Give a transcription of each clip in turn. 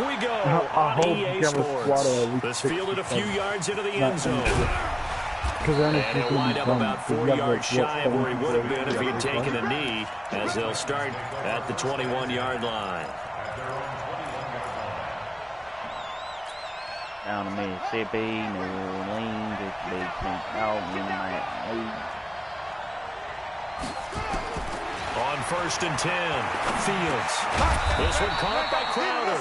we go on EA Sports. This fielded a few yards into the end zone. And he'll wind up about 4 yards shy of where he would have been if he had taken a knee, as they'll start at the 21-yard line. Down to Mississippi, New Orleans, this big thing out in the On 1st and 10, Fields. This one caught by Crowder.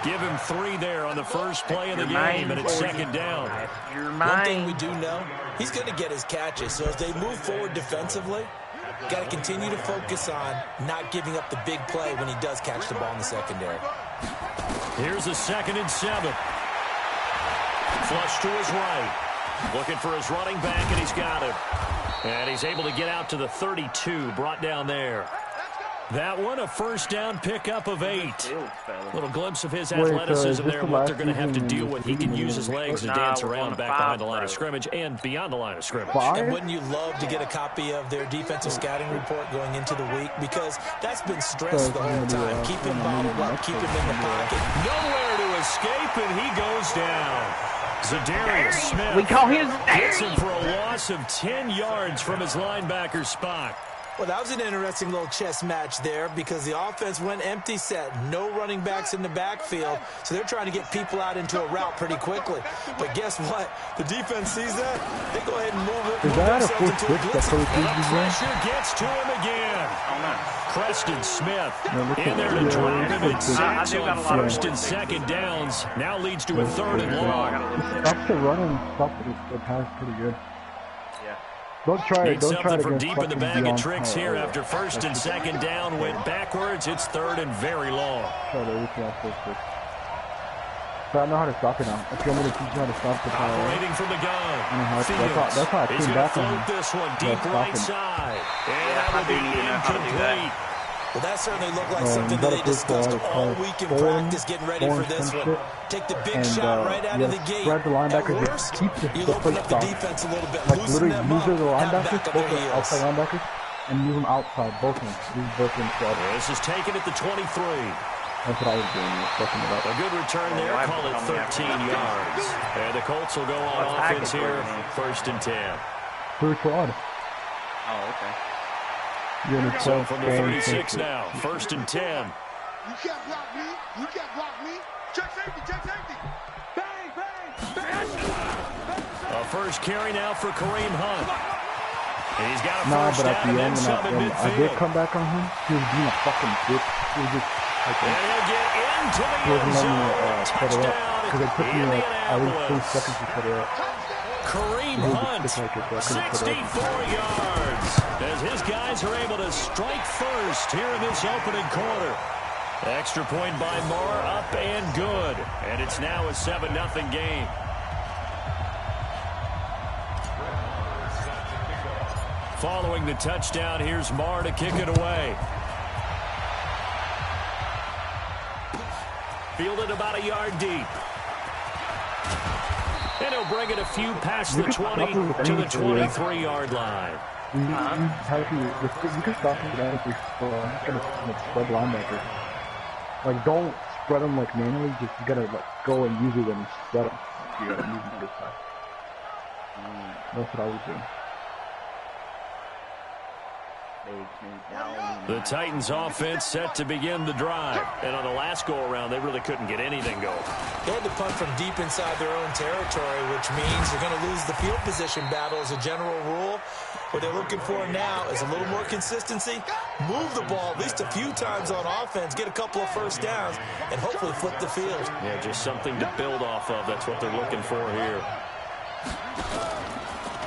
Give him 3 there on the first play of the game, and it's second down. One thing we do know, he's going to get his catches. So as they move forward defensively, got to continue to focus on not giving up the big play when he does catch the ball in the secondary. Here's a 2nd and 7. Flush to his right. Looking for his running back, and he's got him. And he's able to get out to the 32, brought down there. That one, a first down pickup of 8. Little glimpse of his athleticism there and what they're going to have to deal with. He can use his legs to dance around back behind the line of scrimmage and beyond the line of scrimmage. And wouldn't you love to get a copy of their defensive scouting report going into the week? Because that's been stressed the whole time. Keep him bottled up, keep him in the pocket. Nowhere to escape, and he goes down. Zadarius Smith we call him gets him for a loss of 10 yards from his linebacker spot. Well, that was an interesting little chess match there because the offense went empty set. No running backs in the backfield, so they're trying to get people out into a route pretty quickly. But guess what? The defense sees that. They go ahead and move it. Is that a full switch? Pressure gets to him again. Preston Smith in there to drop him in sacks on 1st and 2nd downs. Now leads to a 3rd and long. Stop the run and stop the pass pretty good. Don't try it. Don't try something from deep in the bag of tricks here after 1st and 2nd down. Went backwards. It's 3rd and very long. But I know how to stop it now. If you want me to teach you how to stop the power. Operating from the gun. That's how I came back on him. This one deep right side. And that will be incomplete. Well, that certainly looked like something that they discussed all week in practice, getting ready for this one. Take the big shot right out of the gate. Spread the linebackers. Worst, you open up the defense a little bit. Like literally, use the linebackers, both the outside linebackers, and use them outside, both of them. Use both of them. This is taken at the 23. That's what I was doing. A good return there. Call it 13 yards. And the Colts will go on offense here. 1st and 10. Third quad. Oh, okay. So from the 36 now, 1st and 10. You can't block me. You can't block me. Check safety. Check safety. Bang, bang, bang. A first carry now for Kareem Hunt. And he's got a first but at down the and end, some in midfield. I did come back on him. He was being a fucking bitch. He was just like, and he'll get into the end zone. Touchdown. Because it took me like at least 2 seconds to cut it up. Kareem Hunt, 64 yards, as his guys are able to strike first here in this opening quarter. Extra point by Marr, up and good. And it's now a 7-0 game. Following the touchdown, here's Marr to kick it away. Fielded about a yard deep. And he'll bring it a few past the 20 to the 23-yard line. You can stop him if you're going to spread linebackers. Like, don't spread them like manually. Just you gotta like go and use it when you spread them. You gotta use them this time. That's what I would do. The Titans offense set to begin the drive. And on the last go-around, they really couldn't get anything going. They had to punt from deep inside their own territory, which means they're going to lose the field position battle as a general rule. What they're looking for now is a little more consistency, move the ball at least a few times on offense, get a couple of first downs, and hopefully flip the field. Yeah, just something to build off of. That's what they're looking for here.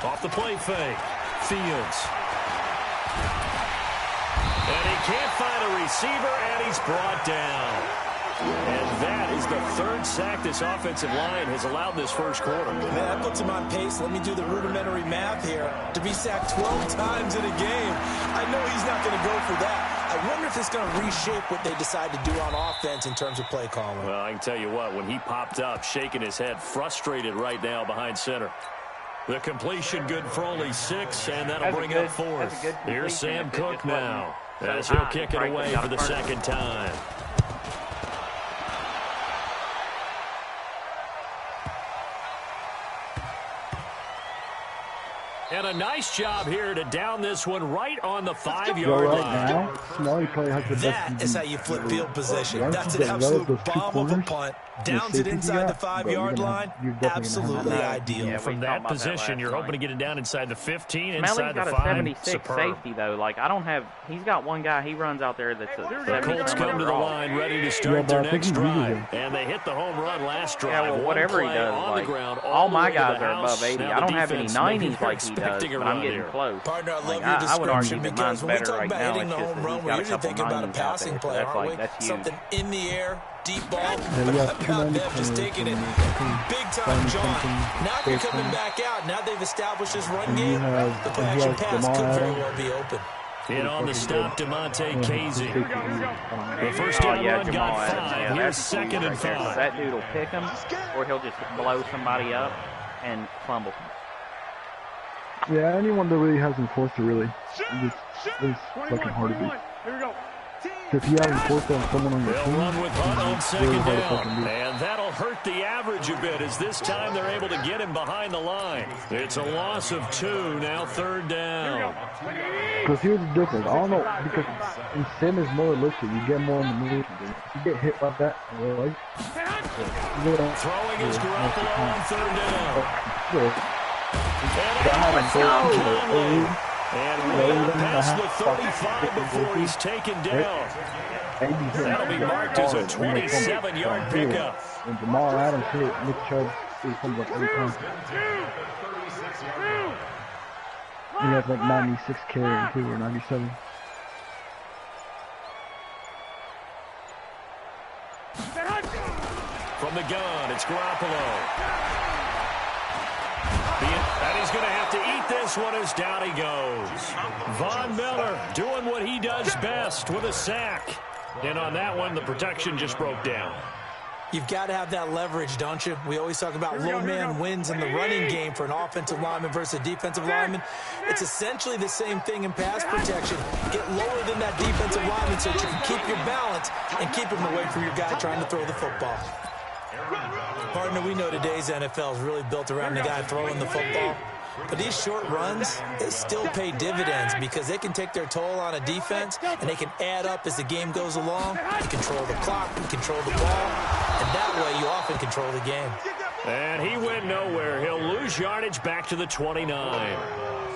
Off the play fake. Fields. And he can't find a receiver, and he's brought down. And that is the 3rd sack this offensive line has allowed this first quarter. Man, that puts him on pace. Let me do the rudimentary math here. To be sacked 12 times in a game, I know he's not going to go for that. I wonder if it's going to reshape what they decide to do on offense in terms of play calling. Well, I can tell you what, when he popped up, shaking his head, frustrated right now behind center. The completion good for only 6, and that'll bring up 4th. Here's Sam Cook now, as he'll kick it away for the 2nd time. And a nice job here to down this one right on the 5-yard Right line. now, Smelly probably has the best. That is how you flip field position. Once That's you an get rid of those absolute two bomb of a corners, punt. the Downs it safety inside the gap, bro, 5-yard you're line. definitely gonna have Absolutely that. ideal. Yeah, From we that talked about that position, last you're hoping to night. get it down inside the 15, Smelly's inside the got a 5. 76 Superb. safety, though. Like, I don't have – he's got one guy he runs out there that's a The 70 Colts come to the line, ready to Yeah, start but their I think next he uses drive. him. And they hit the home run last drive. Yeah, well, One whatever he play does, on like, the ground, all the my way to guys the are above house. 80. Now I don't the have any defense, maybe 90s they're like he does, expecting a but I'm run getting here. close. Partner, I love Like, your I would argue description that because mine's when we better talk right about now. hitting It's the just home that run, he's we're got a usually couple thinking about a 90s out passing there, so play, that's aren't like we? that's huge. Something in the air, deep ball. Yeah, But you how have two about 90 them just taking it big time, John? Now they're coming back out. Now they've established this run And you game. have- The play and you action have pass could Jamal very Adams. well be open. In on the stop, DeMonte Casey. The first Oh, down yeah, run Jamal got Adams. 5. Yeah, Here's that's second huge and right there. 5. That dude will pick him, or he'll just blow somebody up and fumble. Yeah, anyone that really has enforcer really, it's fucking hard to beat. If you have enforcer on someone on your They'll team, run with Hunt on it's really second hard to down. fucking beat. And that'll hurt the average a bit as this time they're able to get him behind the line. It's a loss of 2, now third down. Because here's the difference. I don't know, because in sim is more realistic. You get more in the movie. If you get hit like that, like, Throwing his Garoppolo on third down. And way up past the 35 before he's taken down. That'll be marked as a 27-yard pickup. And Jamal Adams hit Nick Chubb comes like every time. He has like 96 carry too, or 97. From the gun, it's Garoppolo. And he's going to have to eat this one as down he goes. Von Miller doing what he does best with a sack. And on that one, the protection just broke down. You've got to have that leverage, don't you? We always talk about low man wins in the running game for an offensive lineman versus a defensive lineman. It's essentially the same thing in pass protection. Get lower than that defensive lineman so that you can keep your balance and keep him away from your guy trying to throw the football. Partner, we know today's NFL is really built around the guy throwing the football. But these short runs, they still pay dividends because they can take their toll on a defense and they can add up as the game goes along. You control the clock, you control the ball, and that way you often control the game. And he went nowhere. He'll lose yardage back to the 29.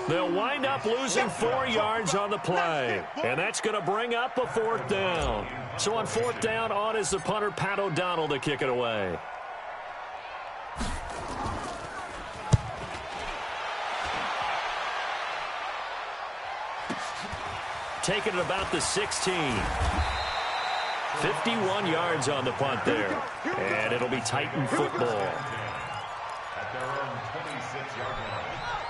They'll wind up losing 4 yards on the play. And that's going to bring up a fourth down. So on fourth down, on is the punter, Pat O'Donnell, to kick it away. Taking it about the 16. 51 yards on the punt there. And it'll be Titan football.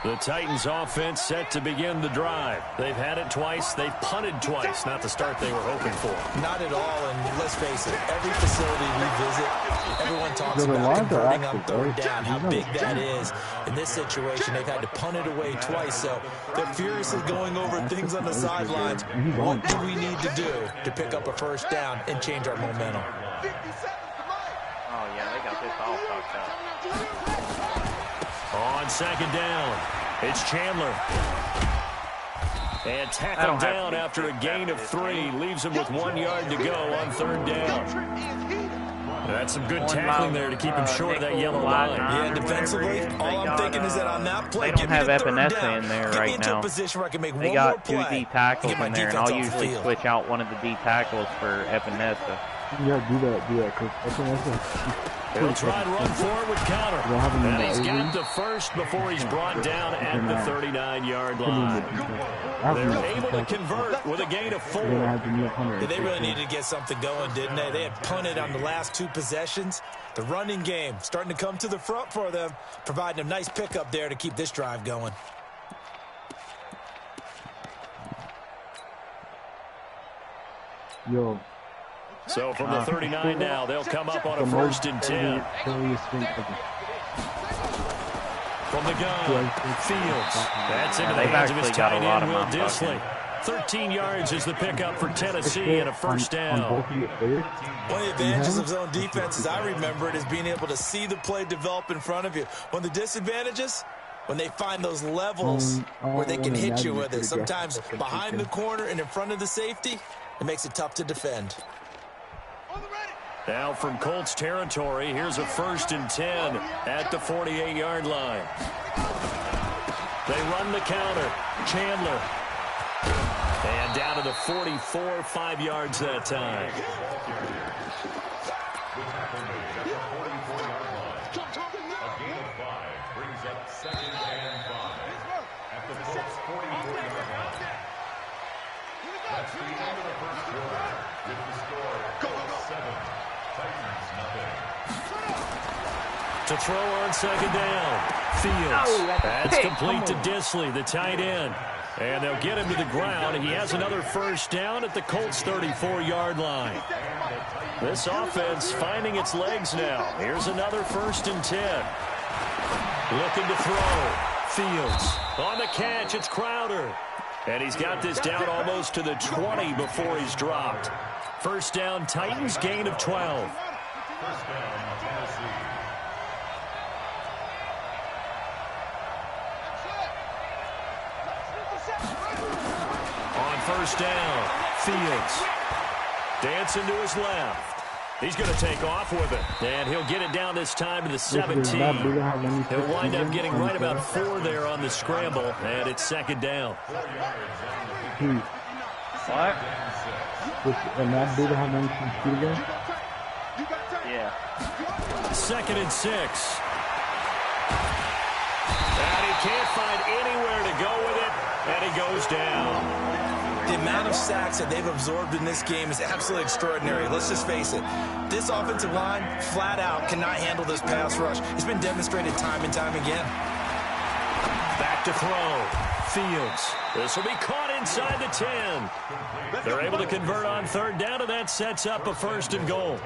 The Titans offense set to begin the drive. They've had it twice. They've punted twice. Not the start they were hoping for. Not at all, and let's face it, every facility we visit, everyone talks The about lines are converting on actually third very- down, how big that is. In this situation, they've had to punt it away twice, so they're furiously going over things on the sidelines. What do we need to do to pick up a first down and change our momentum? Oh, yeah, they got this all fucked up. On second down, it's Chandler. And tackled down after a gain of 3. Leaves him with 1 yard to go on third down. That's some good tackling there to keep him short of that yellow line. Yeah, defensively, all I'm thinking is that on that play, they don't get me have to third Epinesa down. in there Get me right into now. a position where I can make They one got more 2 play D tackles and get my in there, and defense I'll off the usually field. switch out one of the D tackles for Epinesa. Yeah, do that, because I think that's He'll try to run forward with counter. have him in And the he's 80. got the first before he's brought down at the 39-yard line. They're able to convert with a gain of 4. Yeah, they really needed to get something going, didn't they? They had punted on the last 2 possessions. The running game starting to come to the front for them, providing a nice pickup there to keep this drive going. Yo. So from the 39 now, they'll come up on a first and 10. From the gun, Fields. That's into the they've hands of his actually got a tight lot end, of Will them Dissly. 13 yards is the pickup for Tennessee and a first down. One of the advantages of zone defense, as I remember it, is being able to see the play develop in front of you. One of the disadvantages, when they find those levels where they can hit you with it. Sometimes behind the corner and in front of the safety, it makes it tough to defend. Now from Colts territory, here's a 1st and 10 at the 48-yard line. They run the counter. Chandler. And down to the 44, 5 yards that time. That's the end of the first quarter. With the score 7, Titans nothing. To throw on 2nd down. Fields. That's complete to Disley, the tight end. And they'll get him to the ground. He has another 1st down at the Colts 34-yard line. This offense finding its legs now. Here's another 1st and 10. Looking to throw. Fields on the catch. It's Crowder. And he's got this down almost to the 20 before he's dropped. 1st down, Titans, gain of 12. 1st down, Tennessee. On 1st down, Fields. Dancing to his left. He's going to take off with it. And he'll get it down this time to the 17. He'll wind up getting right about 4 there on the scramble. And it's 2nd down. What? And that dude have any speed again? Yeah. 2nd and 6. And he can't find anywhere to go with it. And he goes down. The amount of sacks that they've absorbed in this game is absolutely extraordinary. Let's just face it. This offensive line, flat out, cannot handle this pass rush. It's been demonstrated time and time again. Back to throw. Fields. This will be caught inside the 10. They're able to convert on 3rd down, and that sets up a 1st and goal.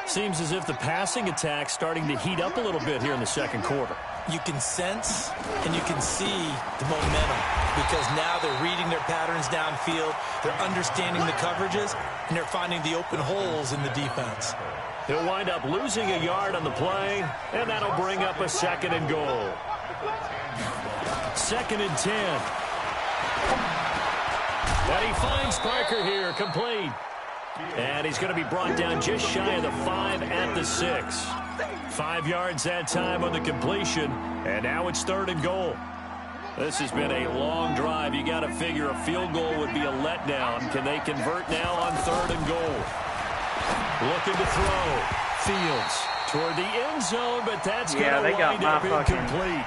Seems as if the passing attack's starting to heat up a little bit here in the 2nd quarter. You can sense and you can see the momentum because now they're reading their patterns downfield, they're understanding the coverages, and they're finding the open holes in the defense. He'll wind up losing a yard on the play, and that'll bring up a 2nd and goal. 2nd and 10. And he finds Parker here, complete. And he's going to be brought down just shy of the 5 at the 6. 5 yards that time on the completion, and now it's 3rd and goal. This has been a long drive. You got to figure a field goal would be a letdown. Can they convert now on 3rd and goal? Looking to throw. Fields toward the end zone, but that's going to wind up incomplete.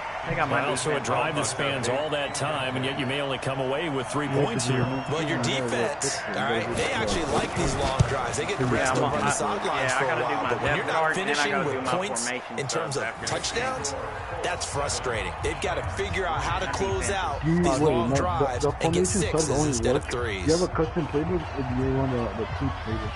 Also a drive that spans all that time, and yet you may only come away with 3 points here. Well, your defense, all right, they actually like these long drives. They get to rest over on the sidelines for a while. But when you're not finishing with points in terms of touchdowns, that's frustrating. They've got to figure out how to close out these long drives and get 6s instead of 3s. Do you have a custom playbook, or do you want the team playbook?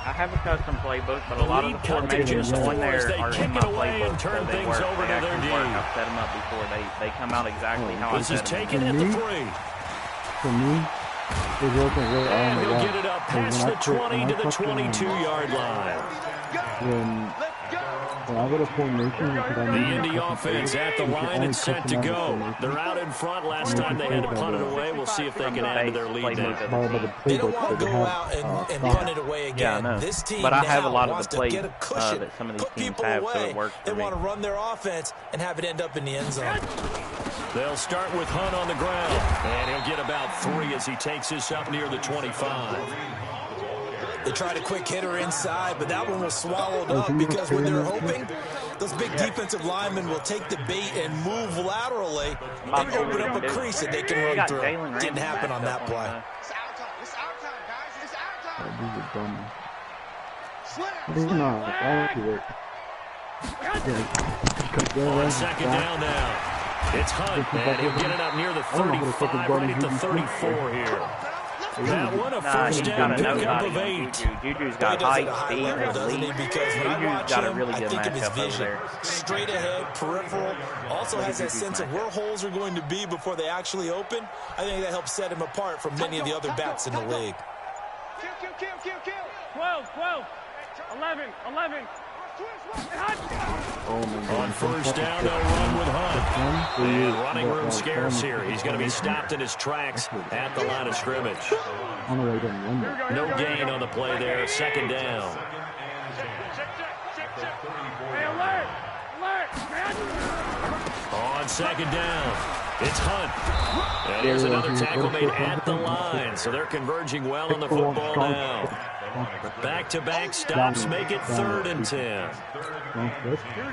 I have a custom playbook, but a lot of the formations on there are in my playbook, so they work. They actually work. I've set them up before. They come out exactly how I set them. This is taken at the 3. For me, it wasn't really on And the he'll line. get it up past the 20 to the 22-yard line. When I go to formation, The Indy offense at the line and set to go. They're out in front. Last time they had to punt it away. We'll see if they can add to their lead now. They don't want to go out and punt it away again. Yeah, I know. This team But I have a now lot of wants the to plays get a cushion, that some of these put teams people have, so away. it works They for want to me. run their offense and have it end up in the end zone. They'll start with Hunt on the ground. And he'll get about 3 as he takes this up near the 25. They tried a quick hitter inside, but that one was swallowed up because when they're hoping, those big defensive linemen will take the bait and move laterally and open up a crease that they can run through. Didn't happen on that play. It's our time. It's our time, guys. It's our time. These are dumb. Slam. These are not. I don't work. On 2nd down now. It's Hunt, and he'll get it up near the 35, right at the 34 here. That one, a 1st down pickup of 8. Juju's got height, speed, and elite. Because when I watch got a him, really I good think of his matchup over vision. there. Straight ahead, peripheral. Also has that sense of where holes are going to be before they actually open. I think that helps set him apart from many of the other backs in the league. Kill. 12, 11. On first down, they'll run with Hunt. And running room scarce here. He's going to be stopped in his tracks at the line of scrimmage. No gain on the play there. Second down. On second down, it's Hunt. And here's another tackle made at the line. So they're converging well on the football now. Back-to-back stops make it 3rd and 10.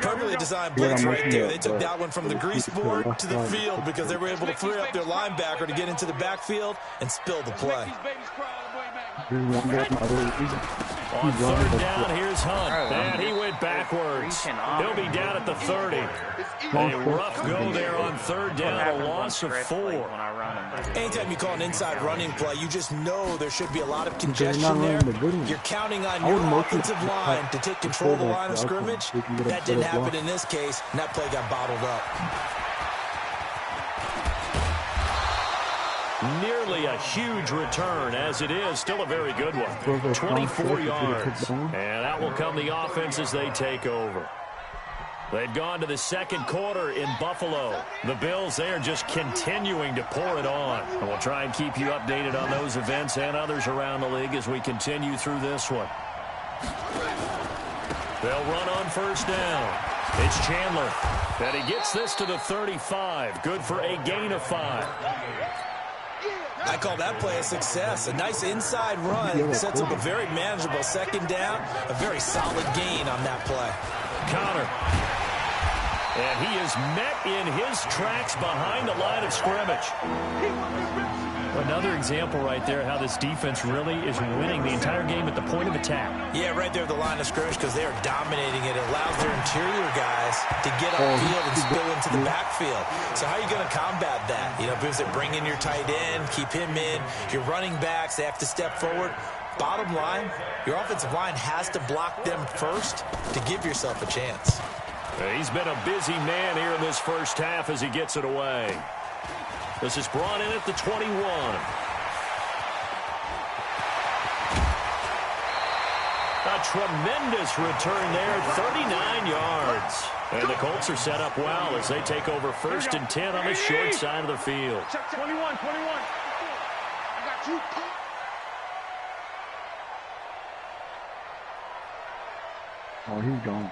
Perfectly designed blitz right there. They took that one from the grease board to the field because they were able to free up their linebacker to get into the backfield and spill the play. On 3rd down, here's Hunt. And he went backwards. He'll be down at the 30. A rough go there on 3rd down, a loss of 4. Anytime you call an inside running play, you just know there should be a lot of congestion there. You're counting on your offensive line to take control of the line of scrimmage. That didn't happen in this case, and that play got bottled up. Nearly a huge return, as it is. Still a very good one. 24 yards. And out will come the offense as they take over. They've gone to the second quarter in Buffalo. The Bills, they are just continuing to pour it on. And we'll try and keep you updated on those events and others around the league as we continue through this one. They'll run on first down. It's Chandler. And he gets this to the 35. Good for a gain of 5. I call that play a success. A nice inside run sets up a very manageable second down. A very solid gain on that play. Connor. And he is met in his tracks behind the line of scrimmage. Another example right there how this defense really is winning the entire game at the point of attack. Yeah, right there at the line of scrimmage because they are dominating it. It allows their interior guys to get upfield and spill into the backfield. So how are you going to combat that? You know, because they bring in your tight end, keep him in. Your running backs, they have to step forward. Bottom line, your offensive line has to block them first to give yourself a chance. He's been a busy man here in this first half as he gets it away. This is brought in at the 21. A tremendous return there, 39 yards. And the Colts are set up well as they take over 1st and 10 on the short side of the field. Check 21. I got you. Oh, he's gone.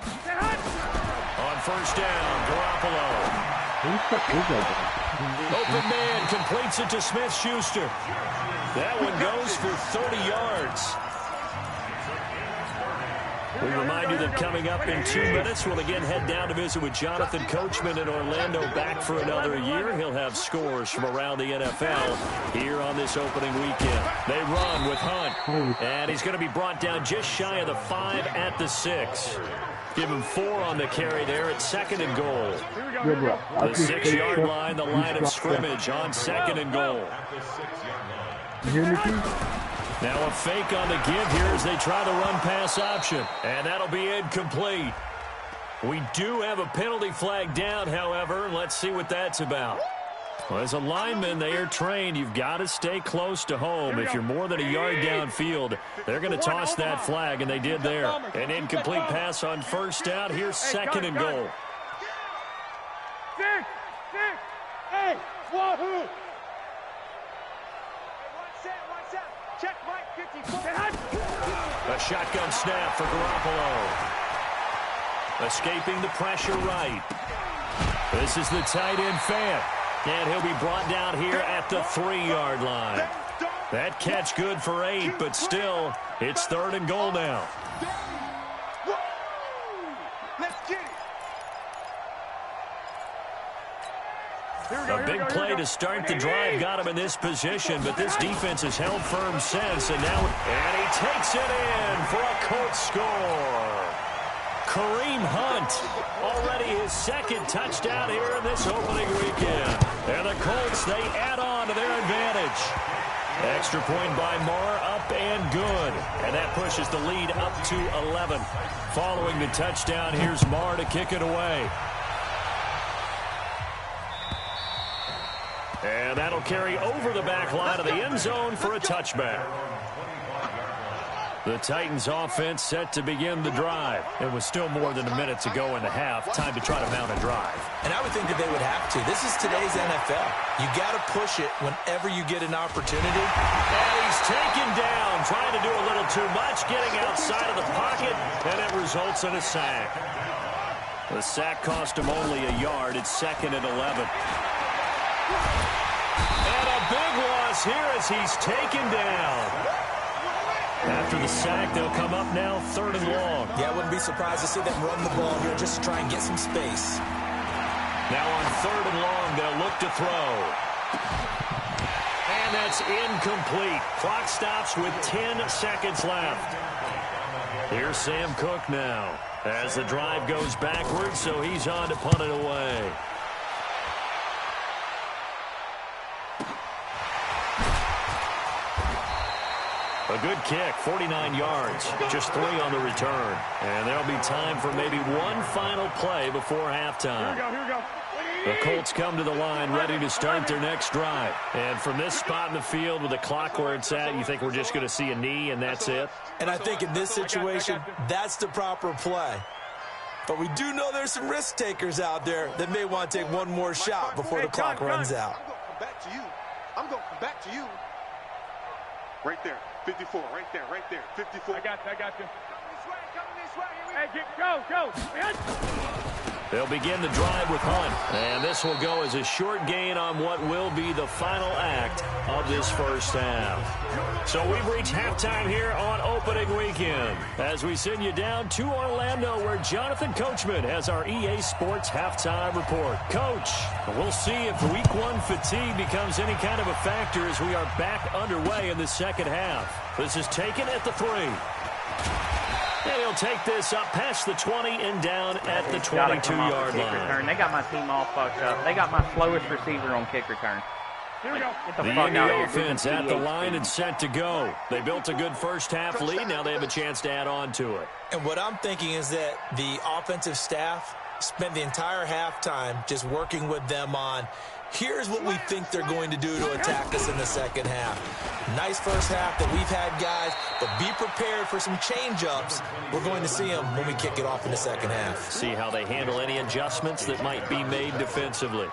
On first down, Garoppolo. Open man completes it to Smith-Schuster. That one goes for 30 yards. We remind you that coming up in 2 minutes, we'll again head down to visit with Jonathan Coachman in Orlando, back for another year. He'll have scores from around the NFL here on this opening weekend. They run with Hunt, and he's going to be brought down just shy of the 5 at the 6. Give him 4 on the carry there at 2nd and goal. The 6-yard line, the line of scrimmage on 2nd and goal. Now a fake on the give here as they try the run-pass option. And that'll be incomplete. We do have a penalty flag down, however. Let's see what that's about. Well, as a lineman, they are trained. You've got to stay close to home. If you're more than a yard downfield, they're going to toss that flag, and they did there. An incomplete pass on first down. Here's 2nd and goal. 6, 8, wahoo! Check Mike 54. A shotgun snap for Garoppolo. Escaping the pressure right. This is the tight end Fant. And he'll be brought down here at the 3-yard line. That catch good for 8, but still, it's 3rd and goal now. Let's get it. A big play to start the drive got him in this position, but this defense has held firm since, and he takes it in for a Colts score. Kareem Hunt, already his 2nd touchdown here in this opening weekend. And the Colts, they add on to their advantage. Extra point by Marr, up and good. And that pushes the lead up to 11. Following the touchdown, here's Marr to kick it away. And that'll carry over the back line of the end zone for a touchback. The Titans offense set to begin the drive. It was still more than a minute to go in the half. Time to try to mount a drive. And I would think that they would have to. This is today's NFL. You got to push it whenever you get an opportunity. And he's taken down, trying to do a little too much, getting outside of the pocket, and it results in a sack. The sack cost him only a yard. It's 2nd and 11. And a big loss here as he's taken down. After the sack, they'll come up now 3rd and long. Yeah, I wouldn't be surprised to see them run the ball here just to try and get some space. Now on 3rd and long, they'll look to throw. And that's incomplete. Clock stops with 10 seconds left. Here's Sam Cook now as the drive goes backwards, so he's on to punt it away. A good kick, 49 yards, just 3 on the return. And there'll be time for maybe one final play before halftime. Here we go. The Colts come to the line ready to start their next drive. And from this spot in the field with the clock where it's at, you think we're just going to see a knee and that's it? And I think in this situation, that's the proper play. But we do know there's some risk takers out there that may want to take one more shot before the clock runs out. I'm going to come back to you. Right there. 54, right there. 54. I got you. Come this way. Hey, go. They'll begin the drive with Hunt. And this will go as a short gain on what will be the final act of this first half. So we've reached halftime here on opening weekend as we send you down to Orlando where Jonathan Coachman has our EA Sports halftime report. Coach, we'll see if week 1 fatigue becomes any kind of a factor as we are back underway in the second half. This is taken at the 3. And he'll take this up past the 20 and down at the 22-yard line. They got my team all fucked up. They got my slowest receiver on kick return. Here we go. The Indy offense at the line and set to go. They built a good first half lead. Now they have a chance to add on to it. And what I'm thinking is that the offensive staff spent the entire halftime just working with them on here's what we think they're going to do to attack us in the second half. Nice first half that we've had, guys, but be prepared for some change-ups. We're going to see them when we kick it off in the second half. See how they handle any adjustments that might be made defensively.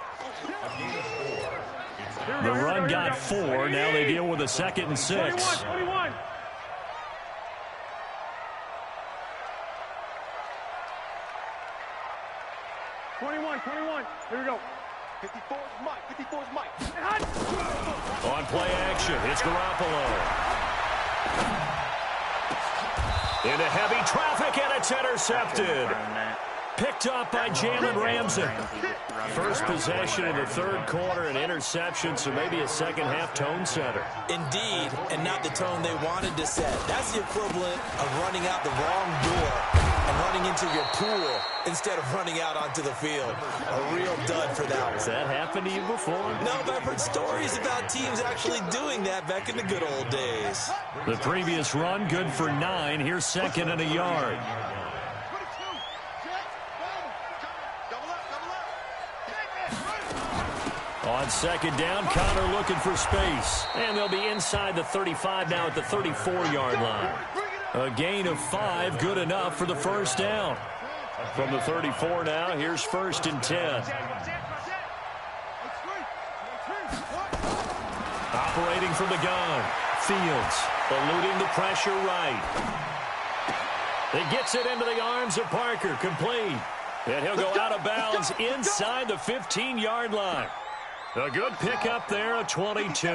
The run got 4. Now they deal with a 2nd and 6. 21. Here we go. 54's Mike. On play action, it's Garoppolo. Into heavy traffic, and it's intercepted. Picked up by Jalen Ramsey. First possession in the 3rd quarter, an interception, so maybe a second half tone setter. Indeed, and not the tone they wanted to set. That's the equivalent of running out the wrong door and running into your pool instead of running out onto the field. A real dud for that one. Has that happened to you before? No, but I've heard stories about teams actually doing that back in the good old days. The previous run, good for 9. Here's 2nd and a yard. On 2nd down, Connor looking for space. And they'll be inside the 35 now at the 34-yard line. A gain of 5, good enough for the first down. From the 34 now, here's 1st and 10. Operating from the gun. Fields eluding the pressure right. It gets it into the arms of Parker, complete. And he'll go out of bounds inside the 15-yard line. A good pickup there, a 22.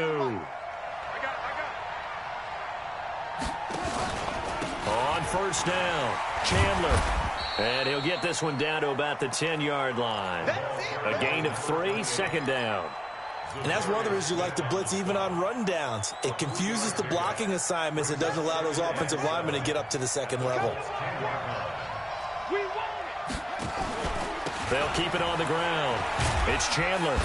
On 1st down, Chandler. And he'll get this one down to about the 10-yard line. A gain of 3, 2nd down. And that's one of the reasons you like to blitz even on rundowns. It confuses the blocking assignments. It doesn't allow those offensive linemen to get up to the 2nd level. They'll keep it on the ground. It's Chandler.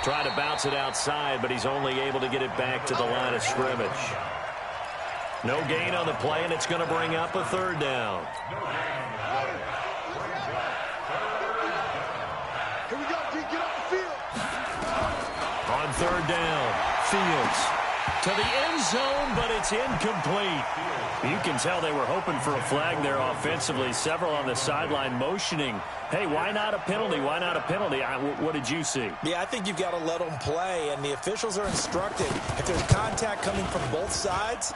Trying to bounce it outside, but he's only able to get it back to the line of scrimmage. No gain on the play, and it's going to bring up a 3rd down. Here we go, G. Get off the field. On 3rd down, Fields To the end zone, but it's incomplete. You can tell they were hoping for a flag there offensively. Several on the sideline motioning, hey, why not a penalty? Why not a penalty? What did you see? Yeah, I think you've got to let them play, and the officials are instructed. If there's contact coming from both sides,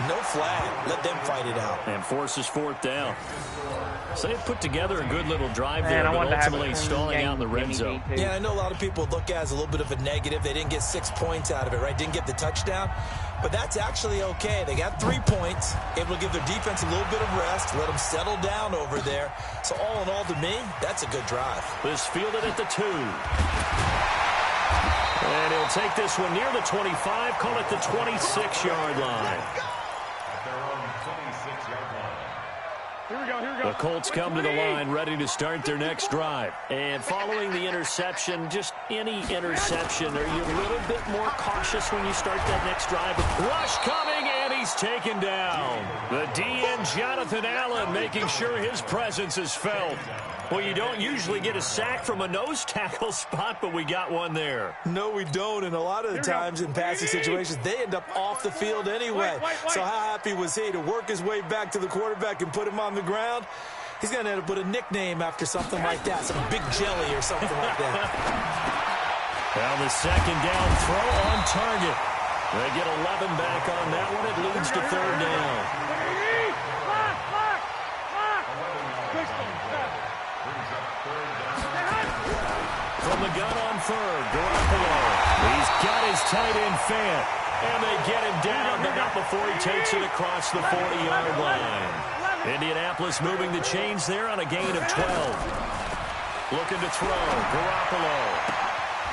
no flag. Let them fight it out. And forces fourth down. So they put together a good little drive there, but ultimately stalling out in the red zone. Yeah, I know a lot of people look at it as a little bit of a negative. They didn't get 6 points out of it, right? Didn't get the touchdown. But that's actually okay. They got 3 points, able to give their defense a little bit of rest, let them settle down over there. So all in all, to me, that's a good drive. This fielded at the 2. And he'll take this one near the 25, call it the 26-yard line. Here we go, here we go. The Colts come to the line, ready to start their next drive. And following the interception, just any interception, are you a little bit more cautious when you start that next drive? Rush coming, and he's taken down. The DN, Jonathan Allen, making sure his presence is felt. Well, you don't usually get a sack from a nose tackle spot, but we got one there. No, we don't, and a lot of the times in passing situations, they end up off the field anyway. So how happy was he to work his way back to the quarterback and put him on the ground? He's going to end up with a nickname after something like that, some Big Jelly or something like that. Well, the second down throw on target. They get 11 back on that one. It leads to third down. From the gun on third, Garoppolo. He's got his tight end Fant. And they get him down, but not before he takes it across the 40-yard line. Indianapolis moving the chains there on a gain of 12. Looking to throw, Garoppolo.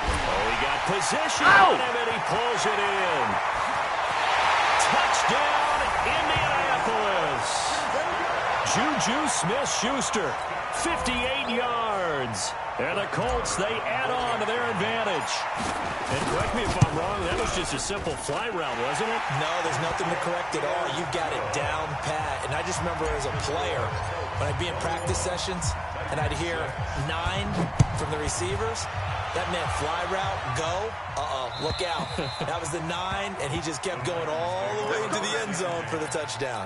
Oh, he got position on him, and he pulls it in. Touchdown, Indianapolis. Juju Smith-Schuster, 58 yards. And the Colts, they add on to their advantage. And correct me if I'm wrong, that was just a simple fly route, wasn't it? No, there's nothing to correct at all. You've got it down pat. And I just remember as a player, when I'd be in practice sessions, and I'd hear 9 from the receivers, that meant fly route, go, look out. That was the 9, and he just kept going all the way into the end zone for the touchdown.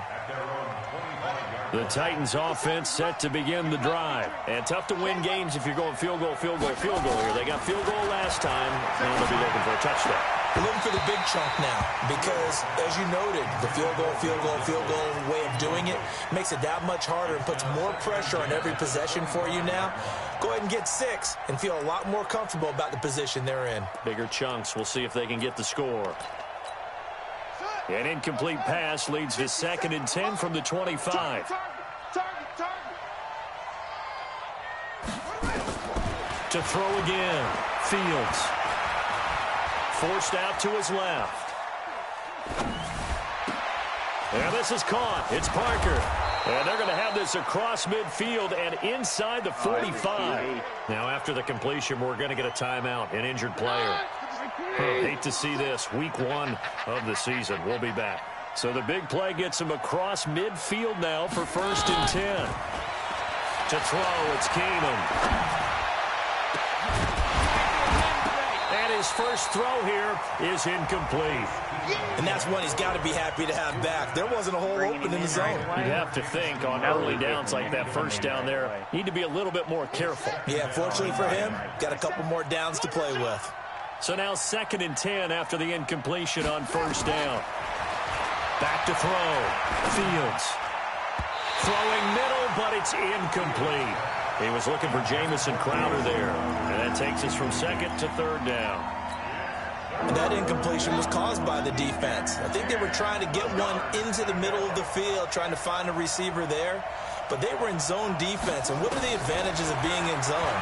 The Titans offense set to begin the drive. And tough to win games if you're going field goal, field goal, field goal here. They got field goal last time, and they'll be looking for a touchdown. They're looking for the big chunk now because, as you noted, the field goal way of doing it makes it that much harder and puts more pressure on every possession for you now. Go ahead and get 6 and feel a lot more comfortable about the position they're in. Bigger chunks. We'll see if they can get the score. An incomplete pass leads to 2nd and 10 from the 25. To throw again. Fields. Forced out to his left. And this is caught. It's Parker. And they're going to have this across midfield and inside the 45. Now, after the completion, we're going to get a timeout, an injured player. Hate to see this. Week 1 of the season. We'll be back. So the big play gets him across midfield now for 1st and 10. To throw, it's Keenum. And his first throw here is incomplete. And that's one he's got to be happy to have back. There wasn't a hole open in the zone. You'd have to think on early downs like that first down there, need to be a little bit more careful. Yeah, fortunately for him, got a couple more downs to play with. So now 2nd and 10 after the incompletion on 1st down. Back to throw. Fields. Throwing middle, but it's incomplete. He was looking for Jamison Crowder there. And that takes us from 2nd to 3rd down. And that incompletion was caused by the defense. I think they were trying to get one into the middle of the field, trying to find a receiver there. But they were in zone defense. And what are the advantages of being in zone?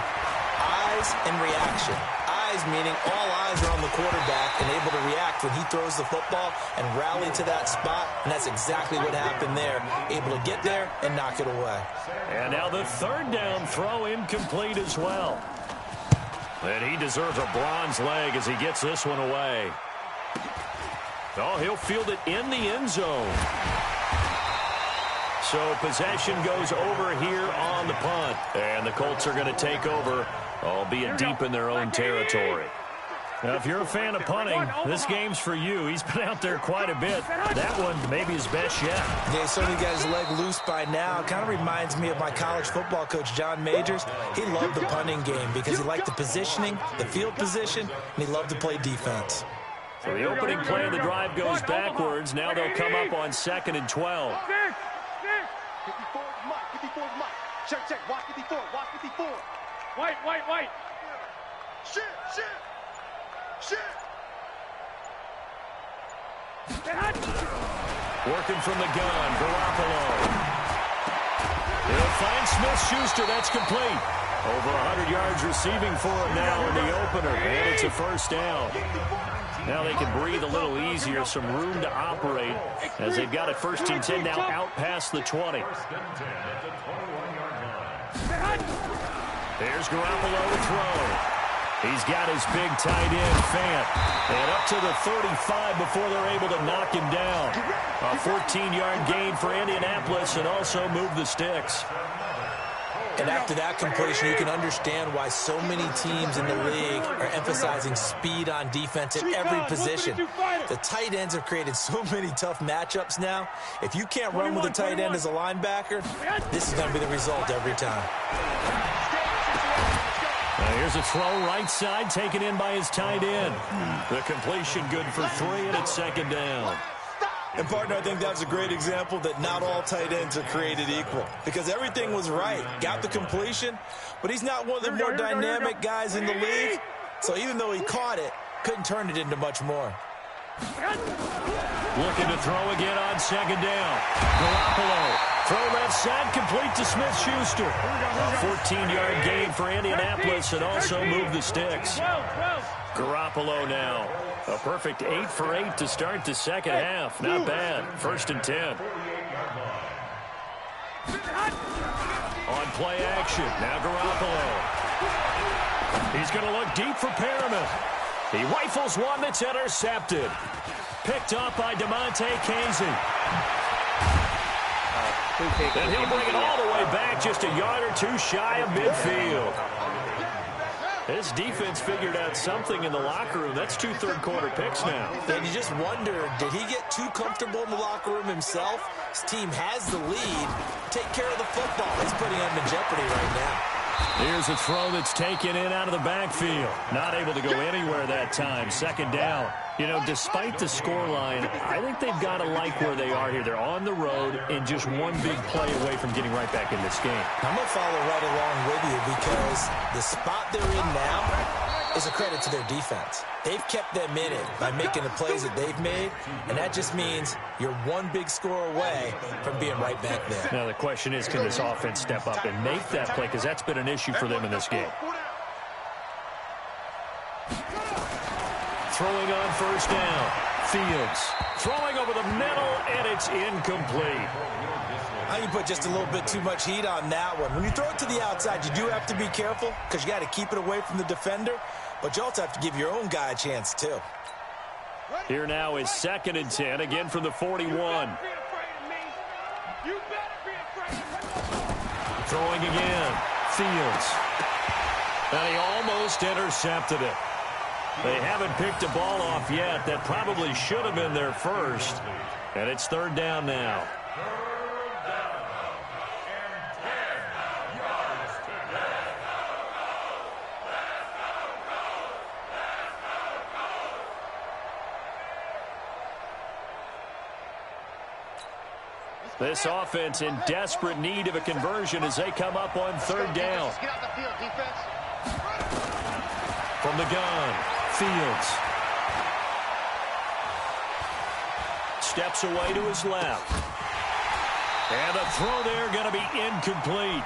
Eyes and reaction. Eyes meaning all eyes are on the quarterback and able to react when he throws the football and rally to that spot. And that's exactly what happened there. Able to get there and knock it away. And now the 3rd down throw incomplete as well. And he deserves a bronze leg as he gets this one away. Oh, he'll field it in the end zone. So possession goes over here on the punt. And the Colts are going to take over, albeit deep in their own territory. Now, if you're a fan of punting, this game's for you. He's been out there quite a bit. That one maybe his best yet. Yeah, he certainly got his leg loose by now. Kind of reminds me of my college football coach, John Majors. He loved the punting game because he liked the positioning, the field position, and he loved to play defense. So the opening play of the drive goes backwards. Now they'll come up on 2nd and 12. 54 is Mike. 54 is Mike. Check. Watch 54. Watch 54. White. Shit. Working from the gun, Garoppolo. He'll find Smith-Schuster. That's complete. Over 100 yards receiving for him now in the opener. And it's a first down. Now they can breathe a little easier, some room to operate as they've got it 1st and 10 now out past the 20. There's Garoppolo to throw. He's got his big tight end, Fant. And up to the 35 before they're able to knock him down. A 14-yard gain for Indianapolis and also move the sticks. And after that completion, you can understand why so many teams in the league are emphasizing speed on defense at every position. The tight ends have created so many tough matchups now. If you can't run with a tight end as a linebacker, this is going to be the result every time. Now here's a throw right side taken in by his tight end. The completion good for 3, and it's 2nd down. And, partner, I think that's a great example that not all tight ends are created equal. Because everything was right. Got the completion, but he's not one of the more dynamic guys in the league. So even though he caught it, couldn't turn it into much more. Looking to throw again on 2nd down. Garoppolo. Throw left side, complete to Smith-Schuster. A 14-yard gain for Indianapolis and also move the sticks. Garoppolo now. A perfect 8 for 8 to start the second half. Not bad. 1st and 10. On play action. Now Garoppolo. He's going to look deep for Perriman. He rifles one that's intercepted. Picked up by DeMonte Casey. And he'll bring it all the way back just a yard or 2 shy of midfield. His defense figured out something in the locker room. That's 2 third-quarter picks now. And you just wonder, did he get too comfortable in the locker room himself? His team has the lead. Take care of the football. He's putting them in jeopardy right now. Here's a throw that's taken in out of the backfield. Not able to go anywhere that time. 2nd down. You know, despite the scoreline, I think they've got to like where they are here. They're on the road and just one big play away from getting right back in this game. I'm going to follow right along with you because the spot they're in now is a credit to their defense. They've kept them in it by making the plays that they've made, and that just means you're one big score away from being right back there. Now the question is, can this offense step up and make that play? Because that's been an issue for them in this game. Throwing on 1st down. Fields throwing over the middle, and it's incomplete. I think you put just a little bit too much heat on that one. When you throw it to the outside, you do have to be careful because you got to keep it away from the defender, but you also have to give your own guy a chance too. Here now is 2nd and 10, again from the 41. Throwing again. Fields. And he almost intercepted it. They haven't picked a ball off yet. That probably should have been their first. And it's 3rd down now. This offense in desperate need of a conversion as they come up on 3rd down. From the gun, Fields. Steps away to his left. And a throw there going to be incomplete.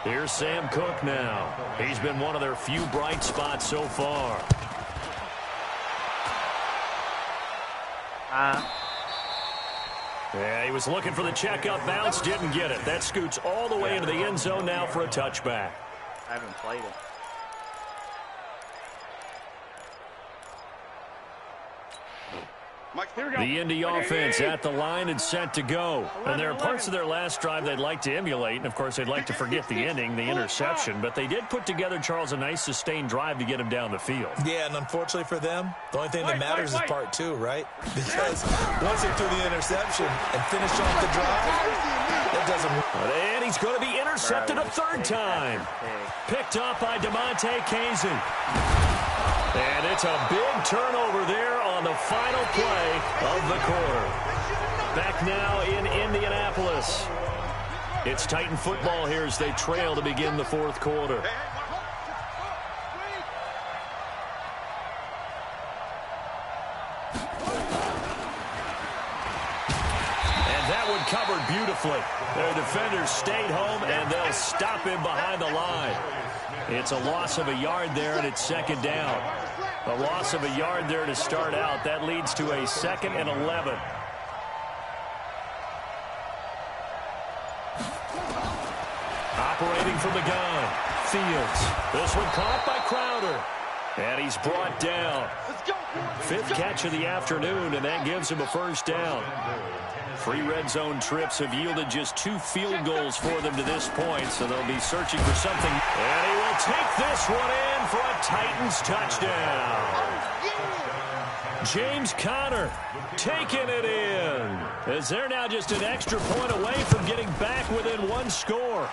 Here's Sam Cook now. He's been one of their few bright spots so far. Yeah, he was looking for the checkup bounce, didn't get it. That scoots all the way into the end zone now for a touchback. I haven't played it. Mike The Indy offense at the line and set to go. And there are parts of their last drive they'd like to emulate. And, of course, they'd like to forget the ending, the interception. But they did put together, Charles, a nice sustained drive to get him down the field. Yeah, and unfortunately for them, the only thing that matters is part two, right? Because once they threw the interception and finished off the drive, that doesn't work. And he's going to be intercepted a third time. Picked up by DeMonte Kazin. And it's a big turnover there on the final play of the quarter. Back now in Indianapolis. It's Titan football here as they trail to begin the fourth quarter. And that one covered beautifully. Their defenders stayed home, and they'll stop him behind the line. It's a loss of a yard there, and it's second down. A loss of a yard there to start out. That leads to a 2nd and 11. Operating from the gun, Fields. This one caught by Crowder. And he's brought down. 5th catch of the afternoon, and that gives him a first down. 3 red zone trips have yielded just 2 field goals for them to this point, so they'll be searching for something. And he will take this one in for a Titans touchdown. James Conner taking it in, as they're now just an extra point away from getting back within 1 score.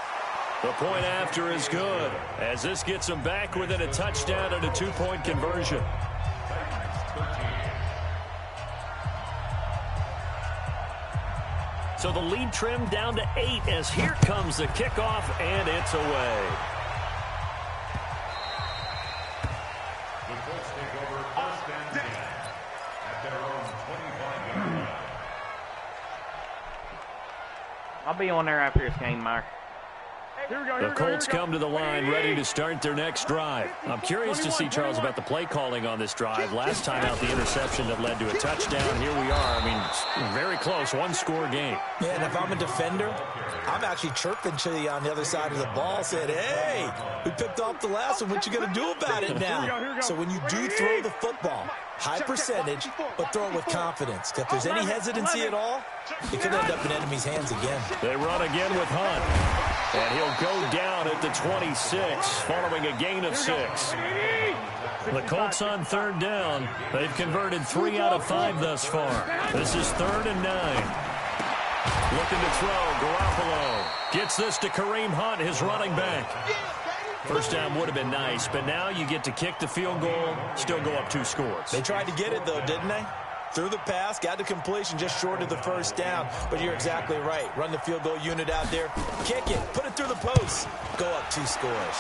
The point after is good, as this gets them back within a touchdown and a 2-point conversion. So the lead trimmed down to 8 as here comes the kickoff, and it's away. The Colts take over 1st and 10 at their own 25-yard line. I'll be on there after this game, Mark. The Colts come to the line ready to start their next drive. I'm curious to see, Charles, about the play calling on this drive. Last time out, the interception that led to a touchdown. Here we are. I mean, very close, 1-score game. Yeah, and if I'm a defender, I'm actually chirping to you on the other side of the ball, saying, hey, we picked off the last one. What you going to do about it now? So when you do throw the football, high percentage, but throw it with confidence. If there's any hesitancy at all, it could end up in enemy's hands again. They run again with Hunt. And he'll go down at the 26, following a gain of 6. The Colts on 3rd down. They've converted 3 out of 5 thus far. This is 3rd and 9. Looking to throw, Garoppolo. Gets this to Kareem Hunt, his running back. First down would have been nice, but now you get to kick the field goal, still go up 2 scores. They tried to get it, though, didn't they? Threw the pass, got the completion just short of the first down. But you're exactly right. Run the field goal unit out there. Kick it. Put it through the post. Go up 2 scores.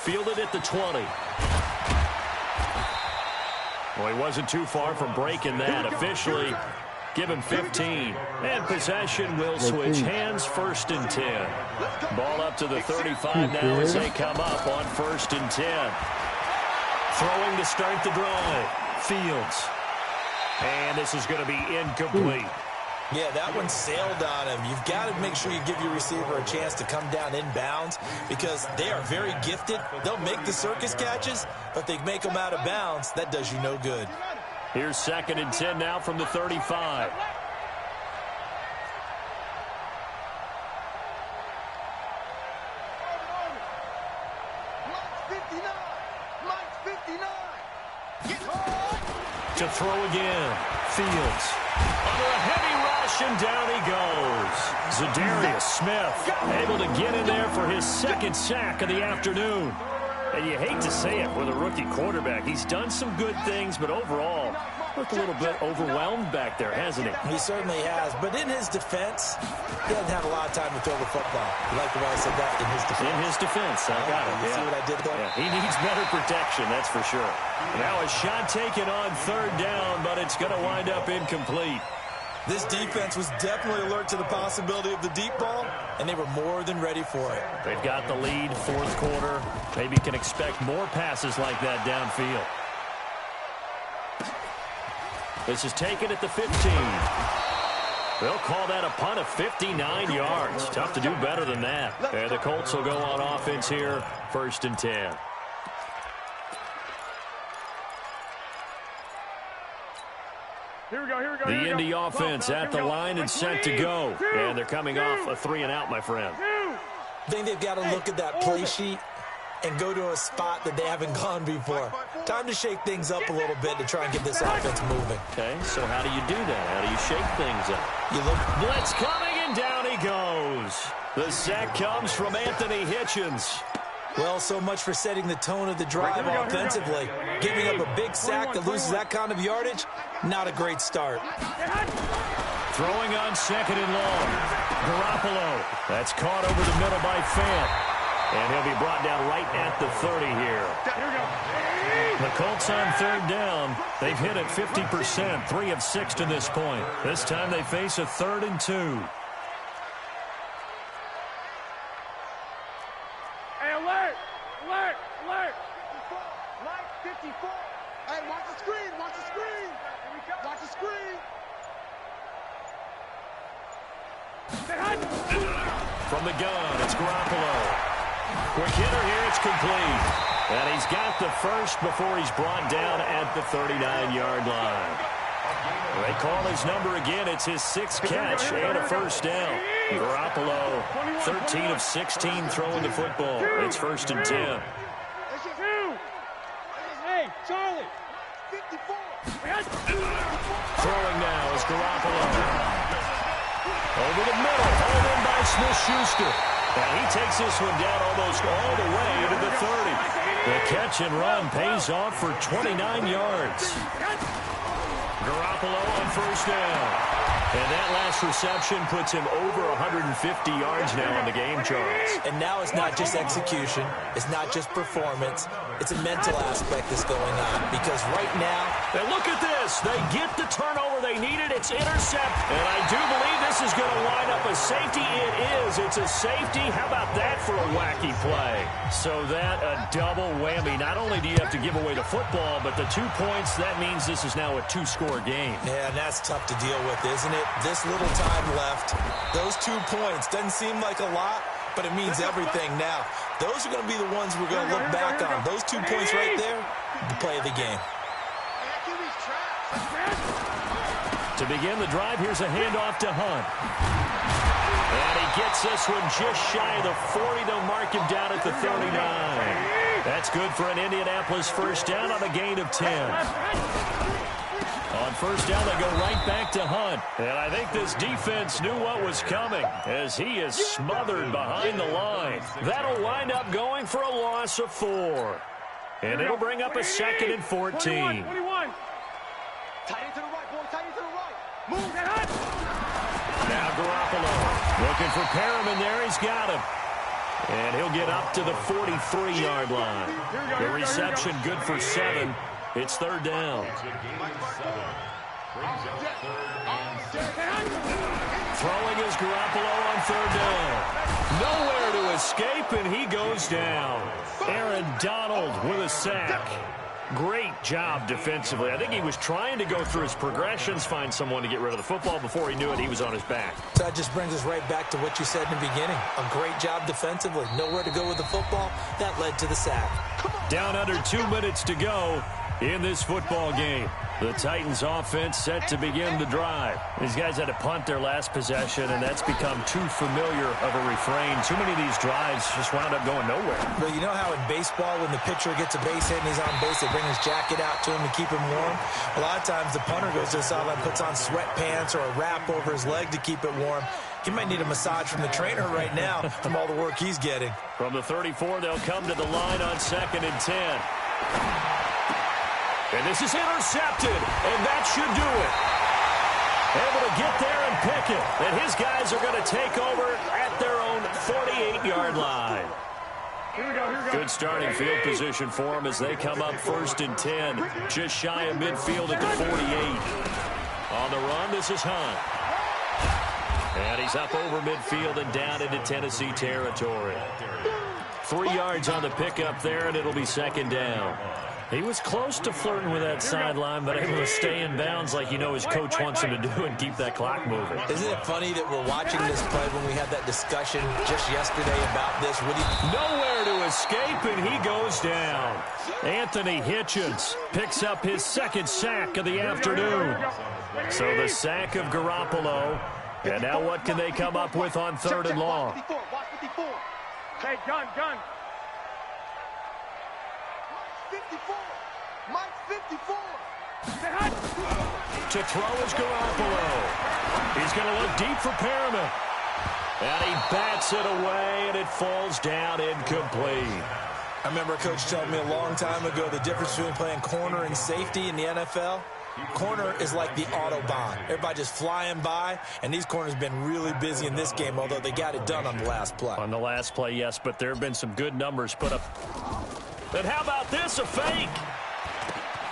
Fielded at the 20. Well, he wasn't too far from breaking that. Officially, give him 15. And possession will switch hands, 1st and 10. Ball up to the 35 now as they come up on 1st and 10. Throwing to start the drive. Fields. And this is going to be incomplete. Yeah, that one sailed on him. You've got to make sure you give your receiver a chance to come down inbounds because they are very gifted. They'll make the circus catches, but they make them out of bounds. That does you no good. Here's 2nd and 10 now from the 35. To throw again. Fields. Under a heavy rush, and down he goes. Zadarius Smith able to get in there for his 2nd sack of the afternoon. And you hate to say it with a rookie quarterback. He's done some good things, but overall, looked a little bit overwhelmed back there, hasn't he? He certainly has. But in his defense, he hasn't had a lot of time to throw the football. You like the way I said that? In his defense. In his defense. I got it. You see what I did there? Yeah, he needs better protection, that's for sure. Now a shot taken on 3rd down, but it's going to wind up incomplete. This defense was definitely alert to the possibility of the deep ball, and they were more than ready for it. They've got the lead, 4th quarter. Maybe can expect more passes like that downfield. This is taken at the 15. They'll call that a punt of 59 yards. Tough to do better than that. And the Colts will go on offense here, 1st and 10. The Indy offense at the line and set to go. And they're coming off a 3-and-out, my friend. I think they've got to look at that play sheet and go to a spot that they haven't gone before. Time to shake things up a little bit to try and get this offense moving. Okay, so how do you do that? How do you shake things up? You look. Blitz coming, and down he goes. The sack comes from Anthony Hitchens. Well, so much for setting the tone of the drive offensively. Giving up a big sack that loses that kind of yardage, not a great start. Throwing on 2nd and long. Garoppolo. That's caught over the middle by Fant. And he'll be brought down right at the 30 here. The Colts on 3rd down. They've hit it 50%, 3 of 6 to this point. This time they face a 3rd and 2. Hey, alert! Alert! Alert! Light 54. Hey, watch the screen! Watch the screen! Watch the screen! From the gun, it's Garoppolo. Quick hitter here, it's complete. And he's got the first before he's brought down at the 39-yard line. They call his number again. It's his 6th catch and a first down. Garoppolo, 13 of 16 throwing the football. It's 1st and 10. Hey, Charlie! 54! Throwing now is Garoppolo. Over the middle, hauled in by Smith-Schuster. And he takes this one down almost all the way to the 30. The catch and run pays off for 29 yards. Garoppolo on 1st down. And that last reception puts him over 150 yards now in the game, Charles. And now it's not just execution. It's not just performance. It's a mental aspect that's going on. Because right now... And look at this. They get the turnover they needed. It's intercept. And I do believe this is going to wind up a safety. It is. It's a safety. How about that for a wacky play? So that a double whammy. Not only do you have to give away the football, but the 2 points, that means this is now a 2-score game. Yeah, and that's tough to deal with, isn't it? This little time left. Those 2 points doesn't seem like a lot, but it means everything now. Those are going to be the ones we're going to look back on. Those 2 points right there, the play of the game. To begin the drive, here's a handoff to Hunt. And he gets this one just shy of the 40. They'll mark him down at the 39. That's good for an Indianapolis first down on a gain of 10. On 1st down, they go right back to Hunt. And I think this defense knew what was coming as he is smothered behind the line. That'll wind up going for a loss of 4. And it'll bring up a 2nd and 14. 21. Tight into the right, boy. Tight into the right. Move that Hunt. Now Garoppolo looking for Perriman there. He's got him. And he'll get up to the 43-yard line. The reception good for 7. It's 3rd down. Throwing is Garoppolo on 3rd down. Nowhere to escape, and he goes down. Aaron Donald with a sack. Great job defensively. I think he was trying to go through his progressions, find someone to get rid of the football. Before he knew it, he was on his back. So that just brings us right back to what you said in the beginning. A great job defensively. Nowhere to go with the football. That led to the sack. Down under 2 minutes to go in this football game. The Titans offense set to begin the drive. These guys had to punt their last possession, and that's become too familiar of a refrain. Too many of these drives just wound up going nowhere. Well, you know how in baseball, when the pitcher gets a base hit and he's on base, they bring his jacket out to him to keep him warm? A lot of times the punter goes to the sideline, puts on sweatpants or a wrap over his leg to keep it warm. He might need a massage from the trainer right now from all the work he's getting. From the 34, they'll come to the line on 2nd and 10. And this is intercepted, and that should do it. Able to get there and pick it. And his guys are going to take over at their own 48-yard line. Here we go. Good starting field position for them as they come up 1st and 10. Just shy of midfield at the 48. On the run, this is Hunt. And he's up over midfield and down into Tennessee territory. 3 yards on the pickup there, and it'll be 2nd down. He was close to flirting with that sideline, but able to stay in bounds like you know his coach wants him to do and keep that clock moving. Isn't it funny that we're watching this play when we had that discussion just yesterday about this? Nowhere to escape, and he goes down. Anthony Hitchens picks up his second sack of the afternoon. So the sack of Garoppolo. And now what can they come up with on 3rd and long? Hey, gun. Mike's 54. Mike's 54. To throw is Garoppolo. He's going to look deep for Perriman. And he bats it away, and it falls down incomplete. I remember a coach telling me a long time ago the difference between playing corner and safety in the NFL. Corner is like the Autobahn. Everybody just flying by, and these corners have been really busy in this game, although they got it done on the last play. On the last play, yes, but there have been some good numbers put up. And how about this, a fake?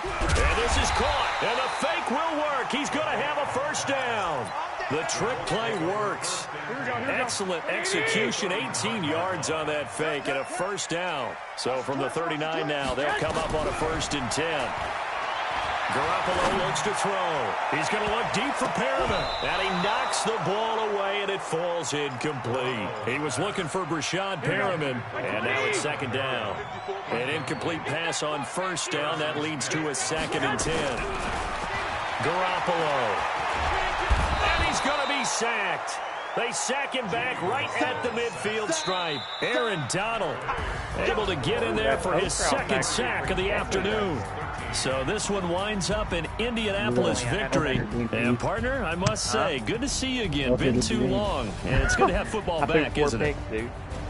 And this is caught, and the fake will work. He's going to have a first down. The trick play works. Excellent execution, 18 yards on that fake, and a first down. So from the 39 now, they'll come up on a 1st and 10. Garoppolo looks to throw. He's going to look deep for Perriman. And he knocks the ball away, and it falls incomplete. He was looking for Brashad Perriman, and now it's 2nd down. An incomplete pass on 1st down. That leads to a 2nd and 10. Garoppolo. And he's going to be sacked. They sack him back right at the midfield stripe. Aaron Donald able to get in there for his 2nd sack of the afternoon. So this one winds up an Indianapolis victory. And, partner, I must say, good to see you again. Been too long. And it's good to have football back, isn't it?